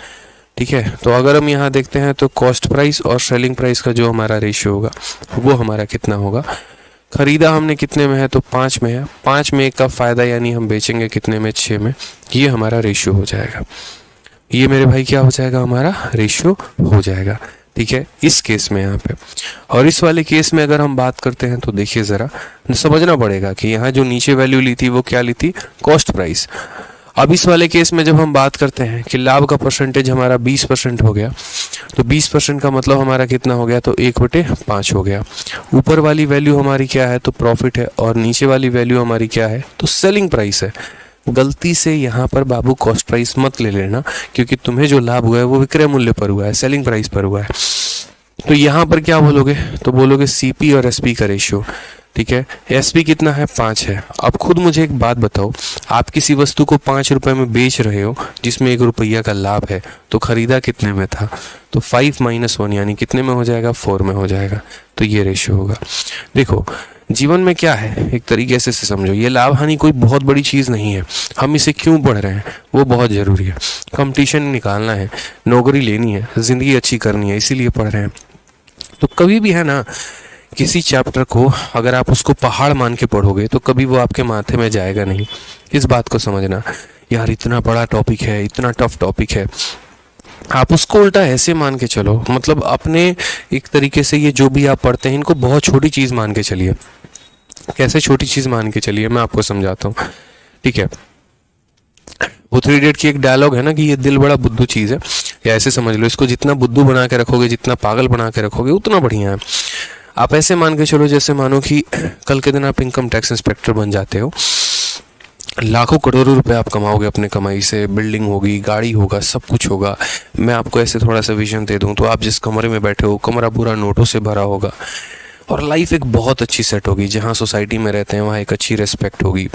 ठीक है, तो अगर हम यहाँ देखते हैं तो कॉस्ट प्राइस और सेलिंग प्राइस का जो हमारा रेशियो होगा वो हमारा कितना होगा? खरीदा हमने कितने में है? तो 5 में है। 5 में 1 का फायदा, यानी हम बेचेंगे कितने में? 6 में। ये हमारा रेशियो हो जाएगा। ये मेरे भाई क्या हो जाएगा? हमारा रेशियो हो जाएगा। ठीक है, इस केस में यहाँ पे। और इस वाले केस में अगर हम बात करते हैं तो देखिए ज़रा समझना पड़ेगा कि यहाँ जो नीचे वैल्यू ली थी वो क्या ली थी? Cost price. अब इस वाले केस में जब हम बात करते हैं कि लाभ का परसेंटेज हमारा 20% हो गया, तो 20% का मतलब हमारा कितना हो गया? तो 1/5 हो गया। ऊपर वाली वैल्यू हमारी क्या है? तो प्रॉफिट है। और नीचे वाली वैल्यू हमारी क्या है? तो सेलिंग प्राइस है। गलती से यहाँ पर बाबू कॉस्ट प्राइस मत ले लेना, क्योंकि तुम्हें जो लाभ हुआ है वो विक्रय मूल्य पर हुआ है, सेलिंग प्राइस पर हुआ है। तो यहाँ पर क्या बोलोगे? तो बोलोगे सीपी और एसपी का रेशियो। ठीक है, एसपी कितना है? 5 है। अब खुद मुझे एक बात बताओ, आप किसी वस्तु को 5 रुपए में बेच रहे हो जिसमें 1 रुपया का लाभ है, तो खरीदा कितने में था? तो 5 - 1 यानी कितने में हो जाएगा? 4 में हो जाएगा। तो ये रेशियो होगा। देखो जीवन में क्या है, एक तरीके से समझो, ये लाभ हानि कोई बहुत बड़ी चीज़ नहीं है। हम इसे क्यों पढ़ रहे हैं वो बहुत ज़रूरी है। कंपटीशन निकालना है, नौकरी लेनी है, ज़िंदगी अच्छी करनी है, इसीलिए पढ़ रहे हैं। तो कभी भी है ना, किसी चैप्टर को अगर आप उसको पहाड़ मान के पढ़ोगे तो कभी वो आपके माथे में जाएगा नहीं। इस बात को समझना। यार इतना बड़ा टॉपिक है, इतना टफ टॉपिक है, आप उसको उल्टा ऐसे मान के चलो, मतलब अपने एक तरीके से ये जो भी आप पढ़ते हैं इनको बहुत छोटी चीज़ मान के चलिए। कैसे छोटी चीज़ मान के चलिए, मैं आपको समझाता हूँ। ठीक है, वो 3 इडियट की एक डायलॉग है ना कि ये दिल बड़ा बुद्धू चीज़ है, या ऐसे समझ लो, इसको जितना बुद्धू बना के रखोगे, जितना पागल बना के रखोगे, उतना बढ़िया है। आप ऐसे मान के चलो, जैसे मानो कि कल के दिन आप इनकम टैक्स इंस्पेक्टर बन जाते हो, लाखों करोड़ों रुपए आप कमाओगे अपने कमाई से, बिल्डिंग होगी, गाड़ी होगा, सब कुछ होगा। मैं आपको ऐसे थोड़ा सा विजन दे दूं तो आप जिस कमरे में बैठे हो, कमरा पूरा नोटों से भरा होगा, और लाइफ एक बहुत अच्छी सेट होगी। जहाँ सोसाइटी में रहते हैं वहाँ एक अच्छी रिस्पेक्ट होगी।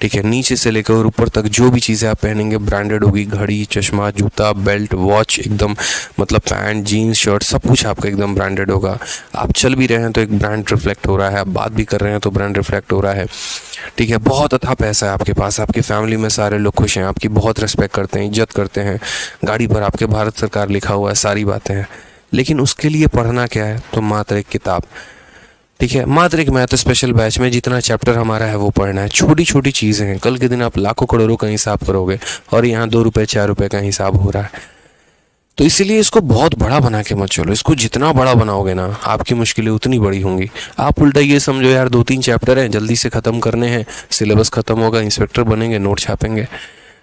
ठीक है, नीचे से लेकर ऊपर तक जो भी चीज़ें आप पहनेंगे ब्रांडेड होगी, घड़ी, चश्मा, जूता, बेल्ट, वॉच, एकदम मतलब पैंट, जीन्स, शर्ट, सब कुछ आपका एकदम ब्रांडेड होगा। आप चल भी रहे हैं तो एक ब्रांड रिफ्लेक्ट हो रहा है, आप बात भी कर रहे हैं तो ब्रांड रिफ्लेक्ट हो रहा है। ठीक है, बहुत अच्छा पैसा है आपके पास, आपकी फैमिली में सारे लोग खुश हैं, आपकी बहुत रिस्पेक्ट करते हैं, इज्जत करते हैं, गाड़ी पर आपके भारत सरकार लिखा हुआ है, सारी बातें हैं। लेकिन उसके लिए पढ़ना क्या है? तो मात्र एक किताब। ठीक है, मात्र एक मैथ स्पेशल बैच में जितना चैप्टर हमारा है वो पढ़ना है। छोटी छोटी चीज़ें हैं, कल के दिन आप लाखों करोड़ों का हिसाब करोगे और यहाँ 2 रुपये 4 रुपये का हिसाब हो रहा है। तो इसीलिए इसको बहुत बड़ा बना के मत चलो। इसको जितना बड़ा बनाओगे ना, आपकी मुश्किलें उतनी बड़ी होंगी। आप उल्टा ये समझो, यार 2-3 चैप्टर हैं, जल्दी से ख़त्म करने हैं, सिलेबस ख़त्म होगा, इंस्पेक्टर बनेंगे, नोट छापेंगे।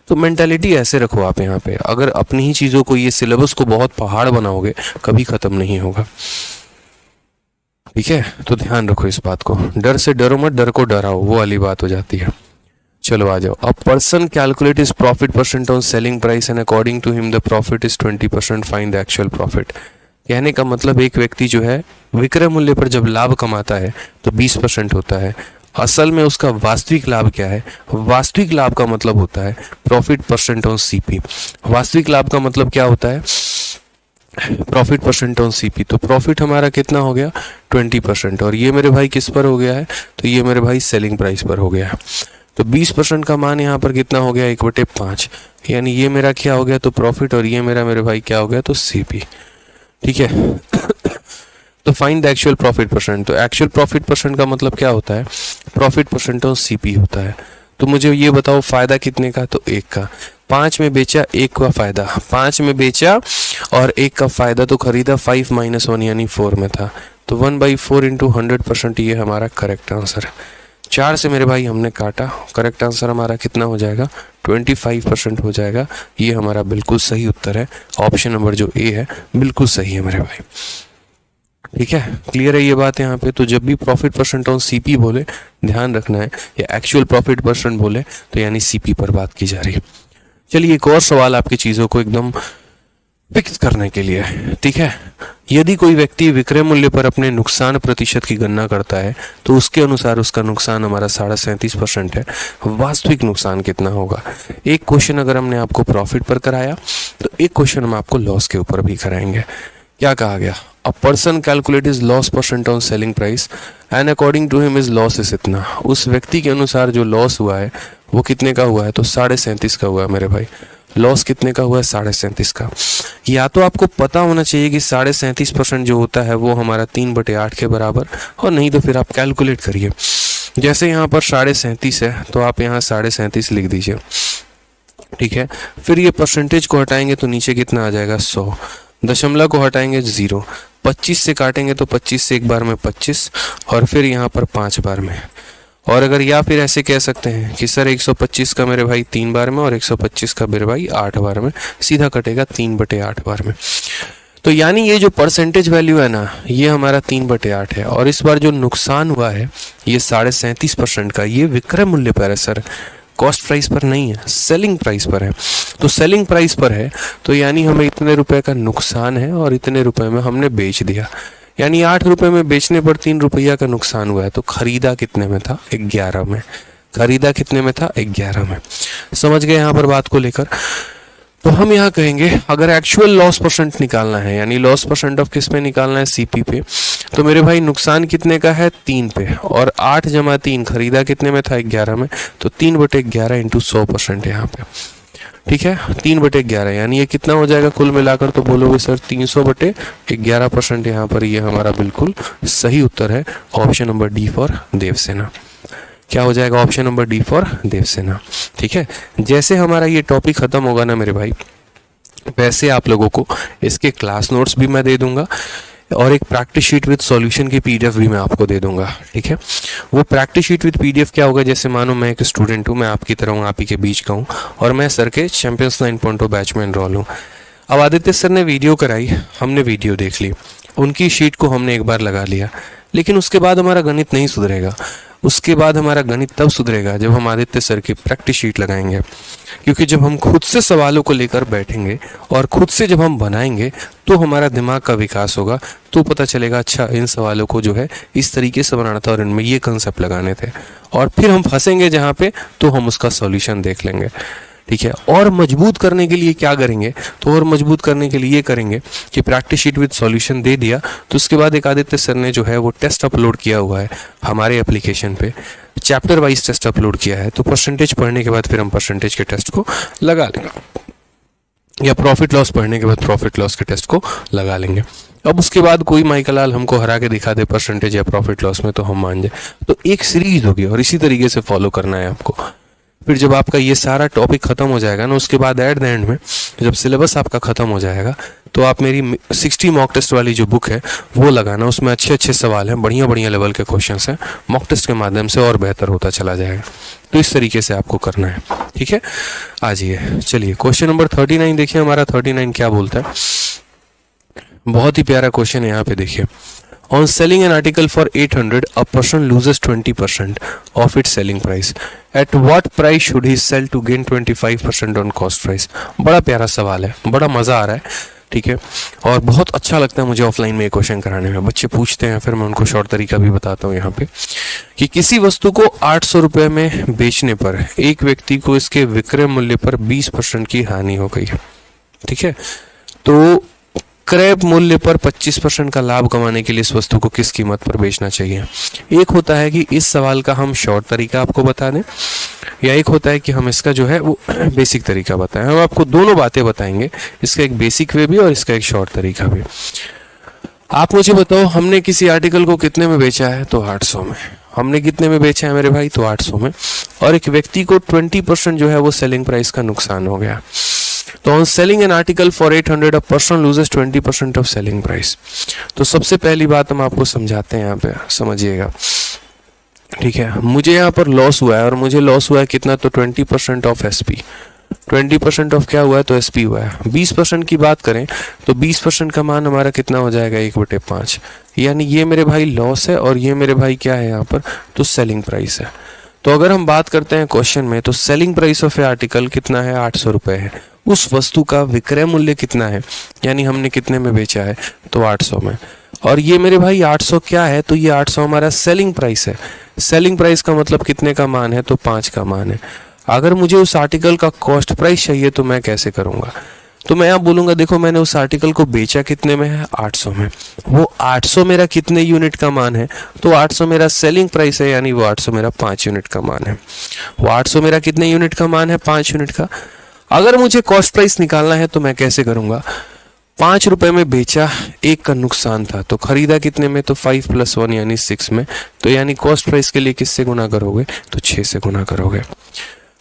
तो मेंटालिटी ऐसे रखो आप यहाँ पे। अगर अपनी ही चीज़ों को, ये सिलेबस को बहुत पहाड़ बनाओगे, कभी ख़त्म नहीं होगा। ठीक है, तो ध्यान रखो इस बात को। डर से डरो मत, डर को डराओ, वो वाली बात हो जाती है। चलो आ जाओ। A person calculate is profit percent on selling price and according to him the profit is 20%, find the actual profit. कहने का मतलब एक व्यक्ति जो है विक्रय मूल्य पर जब लाभ कमाता है तो 20% होता है। असल में उसका वास्तविक लाभ क्या है? वास्तविक लाभ का मतलब होता है प्रॉफिट परसेंट ऑन सीपी। वास्तविक लाभ का मतलब क्या होता है? Profit percent on CP. तो प्रॉफिट हमारा कितना हो गया? 20%। और ये मेरे भाई किस पर हो गया है? तो ये मेरे भाई सेलिंग प्राइस पर हो गया है। तो 20% का मान यहाँ पर कितना हो गया? 1/5। यानी ये मेरा क्या हो गया? तो प्रॉफिट, और ये मेरे भाई क्या हो गया? तो सीपी। ठीक है तो find the actual profit percent. तो एक्चुअल प्रॉफिट परसेंट का मतलब क्या होता है? प्रॉफिट परसेंट ऑन सीपी होता है। तो मुझे ये बताओ फायदा कितने का? तो 1 का। 5 में बेचा, 1 का फायदा। 5 में बेचा और 1 का फायदा, तो खरीदा 5 - 1 यानी 4 में था। तो 1/4 इंटू 100%, ये हमारा करेक्ट आंसर है। 4 से मेरे भाई हमने काटा, करेक्ट आंसर हमारा कितना हो जाएगा? 25% हो जाएगा। ये हमारा बिल्कुल सही उत्तर है। ऑप्शन नंबर जो ए है बिल्कुल सही है मेरे भाई। ठीक है, क्लियर है ये बात यहाँ पे। तो जब भी प्रॉफिट परसेंट ऑन सीपी बोले, ध्यान रखना है, या एक्चुअल प्रॉफिट परसेंट बोले तो यानी सीपी पर बात की जा रही है। चलिए एक और सवाल आपकी चीज़ों को एकदम फिक्स करने के लिए। ठीक है, यदि कोई व्यक्ति विक्रय मूल्य पर अपने नुकसान प्रतिशत की गणना करता है तो उसके अनुसार उसका नुकसान हमारा 37.5% है। वास्तविक नुकसान कितना होगा? एक क्वेश्चन अगर हमने आपको प्रॉफिट पर कराया तो एक क्वेश्चन हम आपको लॉस के ऊपर भी कराएंगे। क्या कहा गया, a person calculate is loss percent on selling price and according to him is loss is इतना। उस व्यक्ति के अनुसार जो लॉस हुआ है वो कितने का हुआ है, तो 37.5 का हुआ है मेरे भाई। लॉस कितने का हुआ है, 37.5 का। या तो आपको पता होना चाहिए कि 37.5% जो होता है वो हमारा 3/8 के बराबर, और नहीं तो फिर आप कैलकुलेट करिए। जैसे यहाँ पर 37.5 है तो आप यहाँ 37.5 लिख दीजिए, ठीक है। फिर ये परसेंटेज को हटाएंगे तो नीचे कितना आ जाएगा, 100। दशमलव को हटाएंगे 0, 25 से काटेंगे तो 25 से एक बार में 25, और फिर यहाँ पर 5 बार में। और अगर या फिर ऐसे कह सकते हैं कि सर 125 का मेरे भाई 3 बार में और 125 का मेरे भाई 8 बार में, सीधा कटेगा 3/8 बार में। तो यानी ये जो परसेंटेज वैल्यू है ना, ये हमारा 3/8 है। और इस बार जो नुकसान हुआ है ये 37.5% का, ये विक्रय मूल्य पर है सर, कॉस्ट प्राइस पर नहीं है, सेलिंग प्राइस पर है। तो सेलिंग प्राइस पर है तो यानी हमें इतने रुपए का नुकसान है और इतने रुपए में हमने बेच दिया, यानी 8 रुपए में बेचने पर 3 रुपया का नुकसान हुआ है। तो खरीदा कितने में था, 11 में। खरीदा कितने में था, 11 में। समझ गए यहाँ पर बात को लेकर। तो हम यहाँ कहेंगे अगर एक्चुअल लॉस परसेंट निकालना है, यानी लॉस परसेंट ऑफ किस पे निकालना है, सीपी पे, तो मेरे भाई नुकसान कितने का है, 3 पे, और 8 जमा 3 खरीदा कितने में था, 11 में। तो 3/11 इंटू 100% यहाँ पे, ठीक है। 3/11 यानी ये कितना हो जाएगा कुल मिलाकर, तो बोलोगे सर 300/11%। यहाँ पर ये हमारा बिल्कुल सही उत्तर है, option number D for Devsena. क्या हो जाएगा, option number D for Devsena, ठीक है। जैसे हमारा ये टॉपिक खत्म होगा ना मेरे भाई, वैसे आप लोगों को इसके क्लास नोट्स भी मैं दे दूंगा और एक प्रैक्टिस शीट विद सॉल्यूशन की पीडीएफ भी मैं आपको दे दूंगा, ठीक है। वो प्रैक्टिस शीट विद पीडीएफ क्या होगा, जैसे मानो मैं एक स्टूडेंट हूँ, मैं आपकी तरह हूँ, आप ही के बीच का हूँ, और मैं सर के चैंपियंस 9.0 बैच में एनरोल हूँ। अब आदित्य सर ने वीडियो कराई, हमने वीडियो देख ली, उनकी शीट को हमने एक बार लगा लिया, लेकिन उसके बाद हमारा गणित नहीं सुधरेगा। उसके बाद हमारा गणित तब सुधरेगा जब हम आदित्य सर की प्रैक्टिस शीट लगाएंगे, क्योंकि जब हम खुद से सवालों को लेकर बैठेंगे और खुद से जब हम बनाएंगे तो हमारा दिमाग का विकास होगा, तो पता चलेगा अच्छा इन सवालों को जो है इस तरीके से बनाना था और इनमें ये कंसेप्ट लगाने थे, और फिर हम फंसेंगे जहाँ पे तो हम उसका सॉल्यूशन देख लेंगे, ठीक है। और मजबूत करने के लिए क्या करेंगे, तो और मजबूत करने के लिए ये करेंगे कि प्रैक्टिस शीट विद सॉल्यूशन दे दिया, तो उसके बाद एक आदित्य सर ने जो है वो टेस्ट अपलोड किया हुआ है हमारे एप्लीकेशन पे, चैप्टर वाइज टेस्ट अपलोड किया है। तो परसेंटेज पढ़ने के बाद फिर हम परसेंटेज के टेस्ट को लगा लेंगे, या प्रॉफिट लॉस पढ़ने के बाद प्रॉफिट लॉस के टेस्ट को लगा लेंगे। अब उसके बाद कोई माइकलाल हमको हरा के दिखा दे परसेंटेज या प्रॉफिट लॉस में, तो हम मान जाए। तो एक सीरीज होगी और इसी तरीके से फॉलो करना है आपको। फिर जब आपका ये सारा टॉपिक खत्म हो जाएगा ना, उसके बाद एट द एंड में जब सिलेबस आपका खत्म हो जाएगा तो आप मेरी 60 मॉक टेस्ट वाली जो बुक है वो लगाना। उसमें अच्छे अच्छे सवाल हैं, बढ़िया बढ़िया लेवल के क्वेश्चंस हैं, मॉक टेस्ट के माध्यम से और बेहतर होता चला जाएगा। तो इस तरीके से आपको करना है, ठीक है। आ जाइए, चलिए क्वेश्चन नंबर 39 देखिए हमारा 39 क्या बोलता है। बहुत ही प्यारा क्वेश्चन है, यहाँ पे देखिए। On selling an article for 800, a person loses 20% of its selling price. At what price should he sell to gain 25% on cost price? बड़ा प्यारा सवाल है, बड़ा मज़ा आ रहा है, ठीक है। और बहुत अच्छा लगता है मुझे ऑफलाइन में ये क्वेश्चन कराने में। बच्चे पूछते हैं, फिर मैं उनको शॉर्ट तरीका भी बताता हूँ यहाँ पे, कि किसी वस्तु को 800 रुपये में बेचने पर एक व्यक्ति को इसके विक्रय मूल्य पर 20% की हानि हो गई, ठीक है। तो क्रय मूल्य पर 25% का लाभ कमाने के लिए इस वस्तु को किस कीमत पर बेचना चाहिए। एक होता है कि इस सवाल का हम शॉर्ट तरीका आपको बता दें, या एक होता है कि हम इसका जो है वो बेसिक तरीका बताएं। हम आपको दोनों बातें बताएंगे, इसका एक बेसिक वे भी और इसका एक शॉर्ट तरीका भी। आप मुझे बताओ, हमने किसी आर्टिकल को कितने में बेचा है, तो 800 में। हमने कितने में बेचा है मेरे भाई, तो 800 में। और एक व्यक्ति को 20% जो है वो सेलिंग प्राइस का नुकसान हो गया। तो on selling an article for 800 a person loses 20% of selling price. तो सबसे पहली बात हम आपको समझाते हैं, यहाँ पे समझिएगा, ठीक है। मुझे यहाँ पर लॉस हुआ है, और मुझे लॉस हुआ है कितना, तो 20% ऑफ एसपी। 20% ऑफ क्या हुआ है, तो एसपी हुआ है। 20% की बात करें तो 20% का मान हमारा कितना हो जाएगा, 1/5। यानी ये मेरे भाई लॉस है और ये मेरे भाई क्या है यहाँ पर, तो सेलिंग प्राइस है। तो अगर हम बात करते हैं क्वेश्चन में, तो selling price of A article कितना है, 800 रुपये है। उस वस्तु का विक्रय मूल्य कितना है, यानी हमने कितने में बेचा है, तो 800 में। और ये मेरे भाई 800 क्या है, तो ये 800 हमारा सेलिंग प्राइस है। सेलिंग प्राइस का मतलब कितने का मान है, तो 5 का मान है। अगर मुझे उस आर्टिकल का कॉस्ट प्राइस चाहिए तो मैं कैसे करूँगा, तो मैं यहाँ बोलूँगा देखो मैंने उस आर्टिकल को बेचा कितने में है, 800 में। वो 800 मेरा कितने यूनिट का मान है, तो 800 मेरा सेलिंग प्राइस है, यानी वो 800 मेरा 5 यूनिट का मान है। वो 800 मेरा कितने यूनिट का मान है, 5 यूनिट का। अगर मुझे कॉस्ट प्राइस निकालना है तो मैं कैसे करूँगा, 5 रुपए में बेचा, 1 का नुकसान था, तो खरीदा कितने में, तो 5 + 1 यानी 6 में। तो यानी कॉस्ट प्राइस के लिए किससे गुना करोगे, तो 6 से गुना करोगे।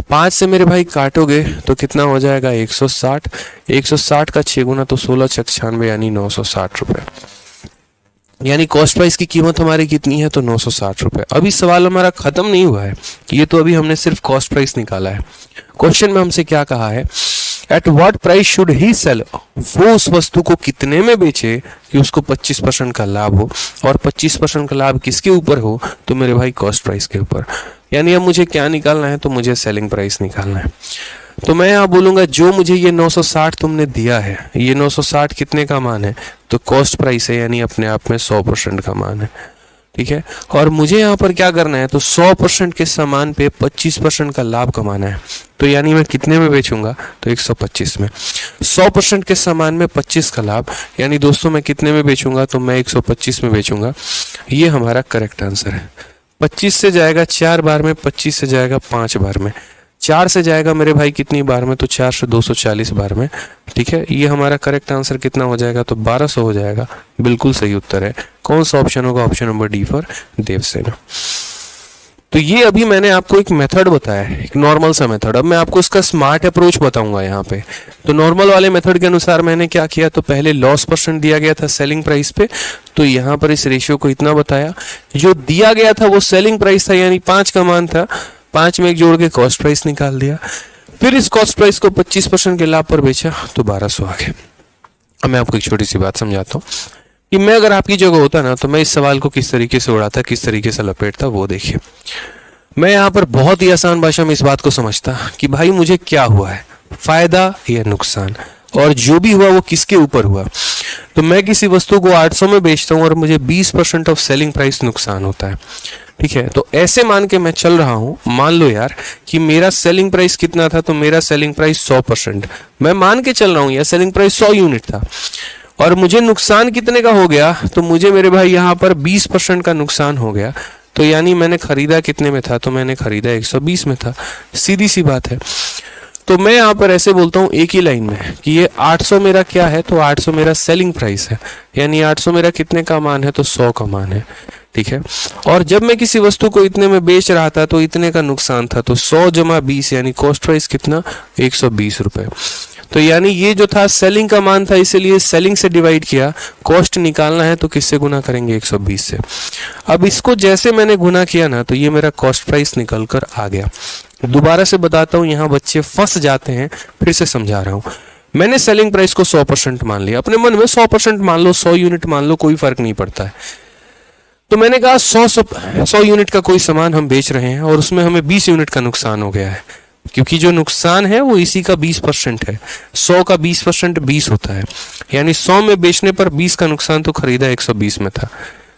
5 से मेरे भाई काटोगे तो कितना हो जाएगा, 160। 160 का 6 गुना तो 16 × 96 यानी 960 रुपए। यानी कॉस्ट प्राइस की कीमत हमारी कितनी है, तो 960 रुपए। अभी सवाल हमारा खत्म नहीं हुआ है, ये तो अभी हमने सिर्फ कॉस्ट प्राइस निकाला है। क्वेश्चन में हमसे क्या कहा है, at what price should he sell, वो उस वस्तु को कितने में बेचे कि उसको 25% का लाभ हो, और 25% का लाभ किसके ऊपर हो, तो मेरे भाई कॉस्ट प्राइस के ऊपर। यानी अब मुझे क्या निकालना है, तो मुझे सेलिंग प्राइस निकालना है। तो मैं यहाँ बोलूंगा जो मुझे ये 960 तुमने दिया है, ये 960 कितने का मान है, तो कॉस्ट प्राइस है, यानी अपने आप में 100% का मान है। ठीक है, और मुझे यहाँ पर क्या करना है, तो 100% के सामान पे 25% का लाभ कमाना है। तो यानी मैं कितने में बेचूंगा, तो 125 में। 100% के सामान में 25 का लाभ, यानी दोस्तों मैं कितने में बेचूंगा, तो मैं 125 में बेचूंगा। ये हमारा करेक्ट आंसर है। 25 से जाएगा 4 बार में, 25 से जाएगा 5 बार में, 4 से जाएगा मेरे भाई कितनी बार में, तो 4 से 240 बार में। ठीक है, ये हमारा करेक्ट आंसर कितना हो जाएगा, तो 1200 हो जाएगा। बिल्कुल सही उत्तर है। कौन सा ऑप्शन होगा, option number D for Devsena. तो ये अभी मैंने आपको एक मेथड बताया है, एक नॉर्मल सा मेथड। अब मैं आपको इसका स्मार्ट अप्रोच बताऊंगा यहाँ पे। तो नॉर्मल वाले मेथड के अनुसार मैंने क्या किया, तो पहले लॉस परसेंट दिया गया था सेलिंग प्राइस पे, तो यहाँ पर इस रेशियो को इतना बताया। जो दिया गया था वो सेलिंग प्राइस था, यानी 5 का मान था, 5 में 1 जोड़ के कॉस्ट प्राइस निकाल दिया। फिर इस कॉस्ट प्राइस को 25% के लाभ पर बेचा, तो 1200 आ गए। अब मैं आपको एक छोटी सी बात समझाता हूँ कि मैं अगर आपकी जगह होता ना, तो मैं इस सवाल को किस तरीके से उड़ाता, किस तरीके से लपेटता, वो देखिए। मैं यहाँ पर बहुत ही आसान भाषा में इस बात को समझता कि भाई मुझे क्या हुआ है, फायदा या नुकसान, और जो भी हुआ वो किसके ऊपर हुआ। तो मैं किसी वस्तु को 800 में बेचता हूँ और मुझे 20% ऑफ सेलिंग प्राइस नुकसान होता है। ठीक है, तो ऐसे मान के मैं चल रहा हूँ। मान लो यार कि मेरा सेलिंग प्राइस कितना था, तो मेरा सेलिंग प्राइस 100%, मैं मान के चल रहा हूँ, या सेलिंग प्राइस 100 यूनिट था, और मुझे नुकसान कितने का हो गया, तो मुझे मेरे भाई यहाँ पर 20% का नुकसान हो गया। तो यानी मैंने खरीदा कितने में था, तो मैंने खरीदा 120 में था। सीधी सी बात है। तो मैं यहाँ पर ऐसे बोलता हूँ एक ही लाइन में कि ये 800 मेरा क्या है, तो 800 मेरा सेलिंग प्राइस है, यानी 800 मेरा कितने का मान है, तो 100 का मान है। ठीक है, और जब मैं किसी वस्तु को इतने में बेच रहा था तो इतने का नुकसान था, तो 100 + 20 यानी कॉस्ट प्राइस कितना, 120 रुपए। तो यानी ये जो था सेलिंग का मान था, इसीलिए सेलिंग से डिवाइड किया। कॉस्ट निकालना है तो किससे गुना करेंगे, 120 से। अब इसको जैसे मैंने गुना किया ना, तो ये मेरा कॉस्ट प्राइस निकल कर आ गया। दोबारा से बताता हूँ, यहाँ बच्चे फंस जाते हैं, फिर से समझा रहा हूँ। मैंने सेलिंग प्राइस को 100% मान लिया, अपने मन में 100% मान लो, 100 यूनिट मान लो, कोई फर्क नहीं पड़ता है। तो मैंने कहा 100 यूनिट का कोई सामान हम बेच रहे हैं और उसमें हमें 20 यूनिट का नुकसान हो गया है, क्योंकि जो नुकसान है वो इसी का 20% है। 100 का 20% 20 होता है, यानी 100 में बेचने पर 20 का नुकसान, तो खरीदा 120 में था।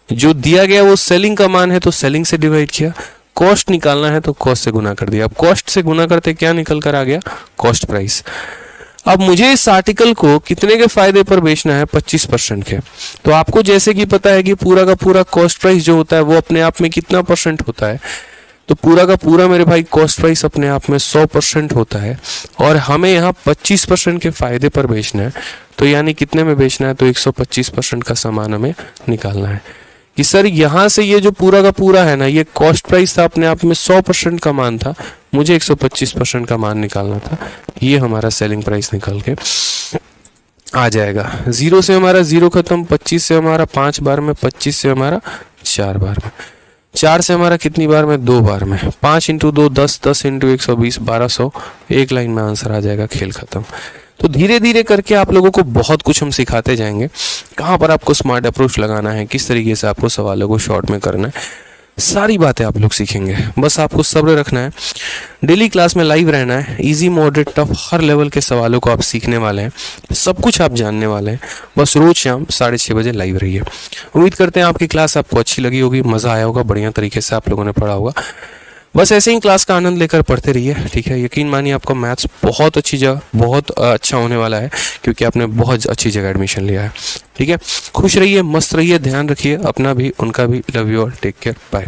जो दिया गया वो सेलिंग का मान है, तो सेलिंग से डिवाइड किया। कॉस्ट निकालना है तो कॉस्ट से गुना कर दिया। अब कॉस्ट से गुना करते क्या निकल कर आ गया, कॉस्ट प्राइस। अब मुझे इस आर्टिकल को कितने के फायदे पर बेचना है, 25% के। तो आपको जैसे कि पता है कि पूरा का पूरा कॉस्ट प्राइस जो होता है वो अपने आप में कितना % होता है, तो पूरा का पूरा मेरे भाई कॉस्ट प्राइस अपने आप में 100% होता है, और हमें यहाँ 25% के फायदे पर बेचना है। तो यानी कितने में बेचना है, तो 125% का सामान हमें निकालना है। कि सर यहाँ से ये जो पूरा का पूरा है ना, ये कॉस्ट प्राइस था, अपने आप में 100% का मान था, मुझे 125% का मान निकालना था। ये हमारा सेलिंग प्राइस निकल के आ जाएगा। 0 से हमारा 0 खत्म, 25 से हमारा 5 बार में, 25 से हमारा 4 बार में, 4 से हमारा कितनी बार में, 2 बार में, 5 × 2 10, 10 × 120 1200। एक लाइन में आंसर आ जाएगा, खेल खत्म। तो धीरे धीरे करके आप लोगों को बहुत कुछ हम सिखाते जाएंगे, कहाँ पर आपको स्मार्ट अप्रोच लगाना है, किस तरीके से आपको सवालों को शॉर्ट में करना है, सारी बातें आप लोग सीखेंगे। बस आपको सब्र रखना है, डेली क्लास में लाइव रहना है। इजी, मॉडरेट, टफ, हर लेवल के सवालों को आप सीखने वाले हैं, सब कुछ आप जानने वाले हैं। बस रोज शाम 6:30 बजे लाइव रहिए। उम्मीद करते हैं आपकी क्लास आपको अच्छी लगी होगी, मज़ा आया होगा, बढ़िया तरीके से आप लोगों ने पढ़ा होगा। बस ऐसे ही क्लास का आनंद लेकर पढ़ते रहिए, ठीक है। यकीन मानिए आपका मैथ्स बहुत अच्छी जगह, बहुत अच्छा होने वाला है, क्योंकि आपने बहुत अच्छी जगह एडमिशन लिया है, ठीक है। खुश रहिए, मस्त रहिए, ध्यान रखिए अपना भी, उनका भी। Love you all, take care, bye.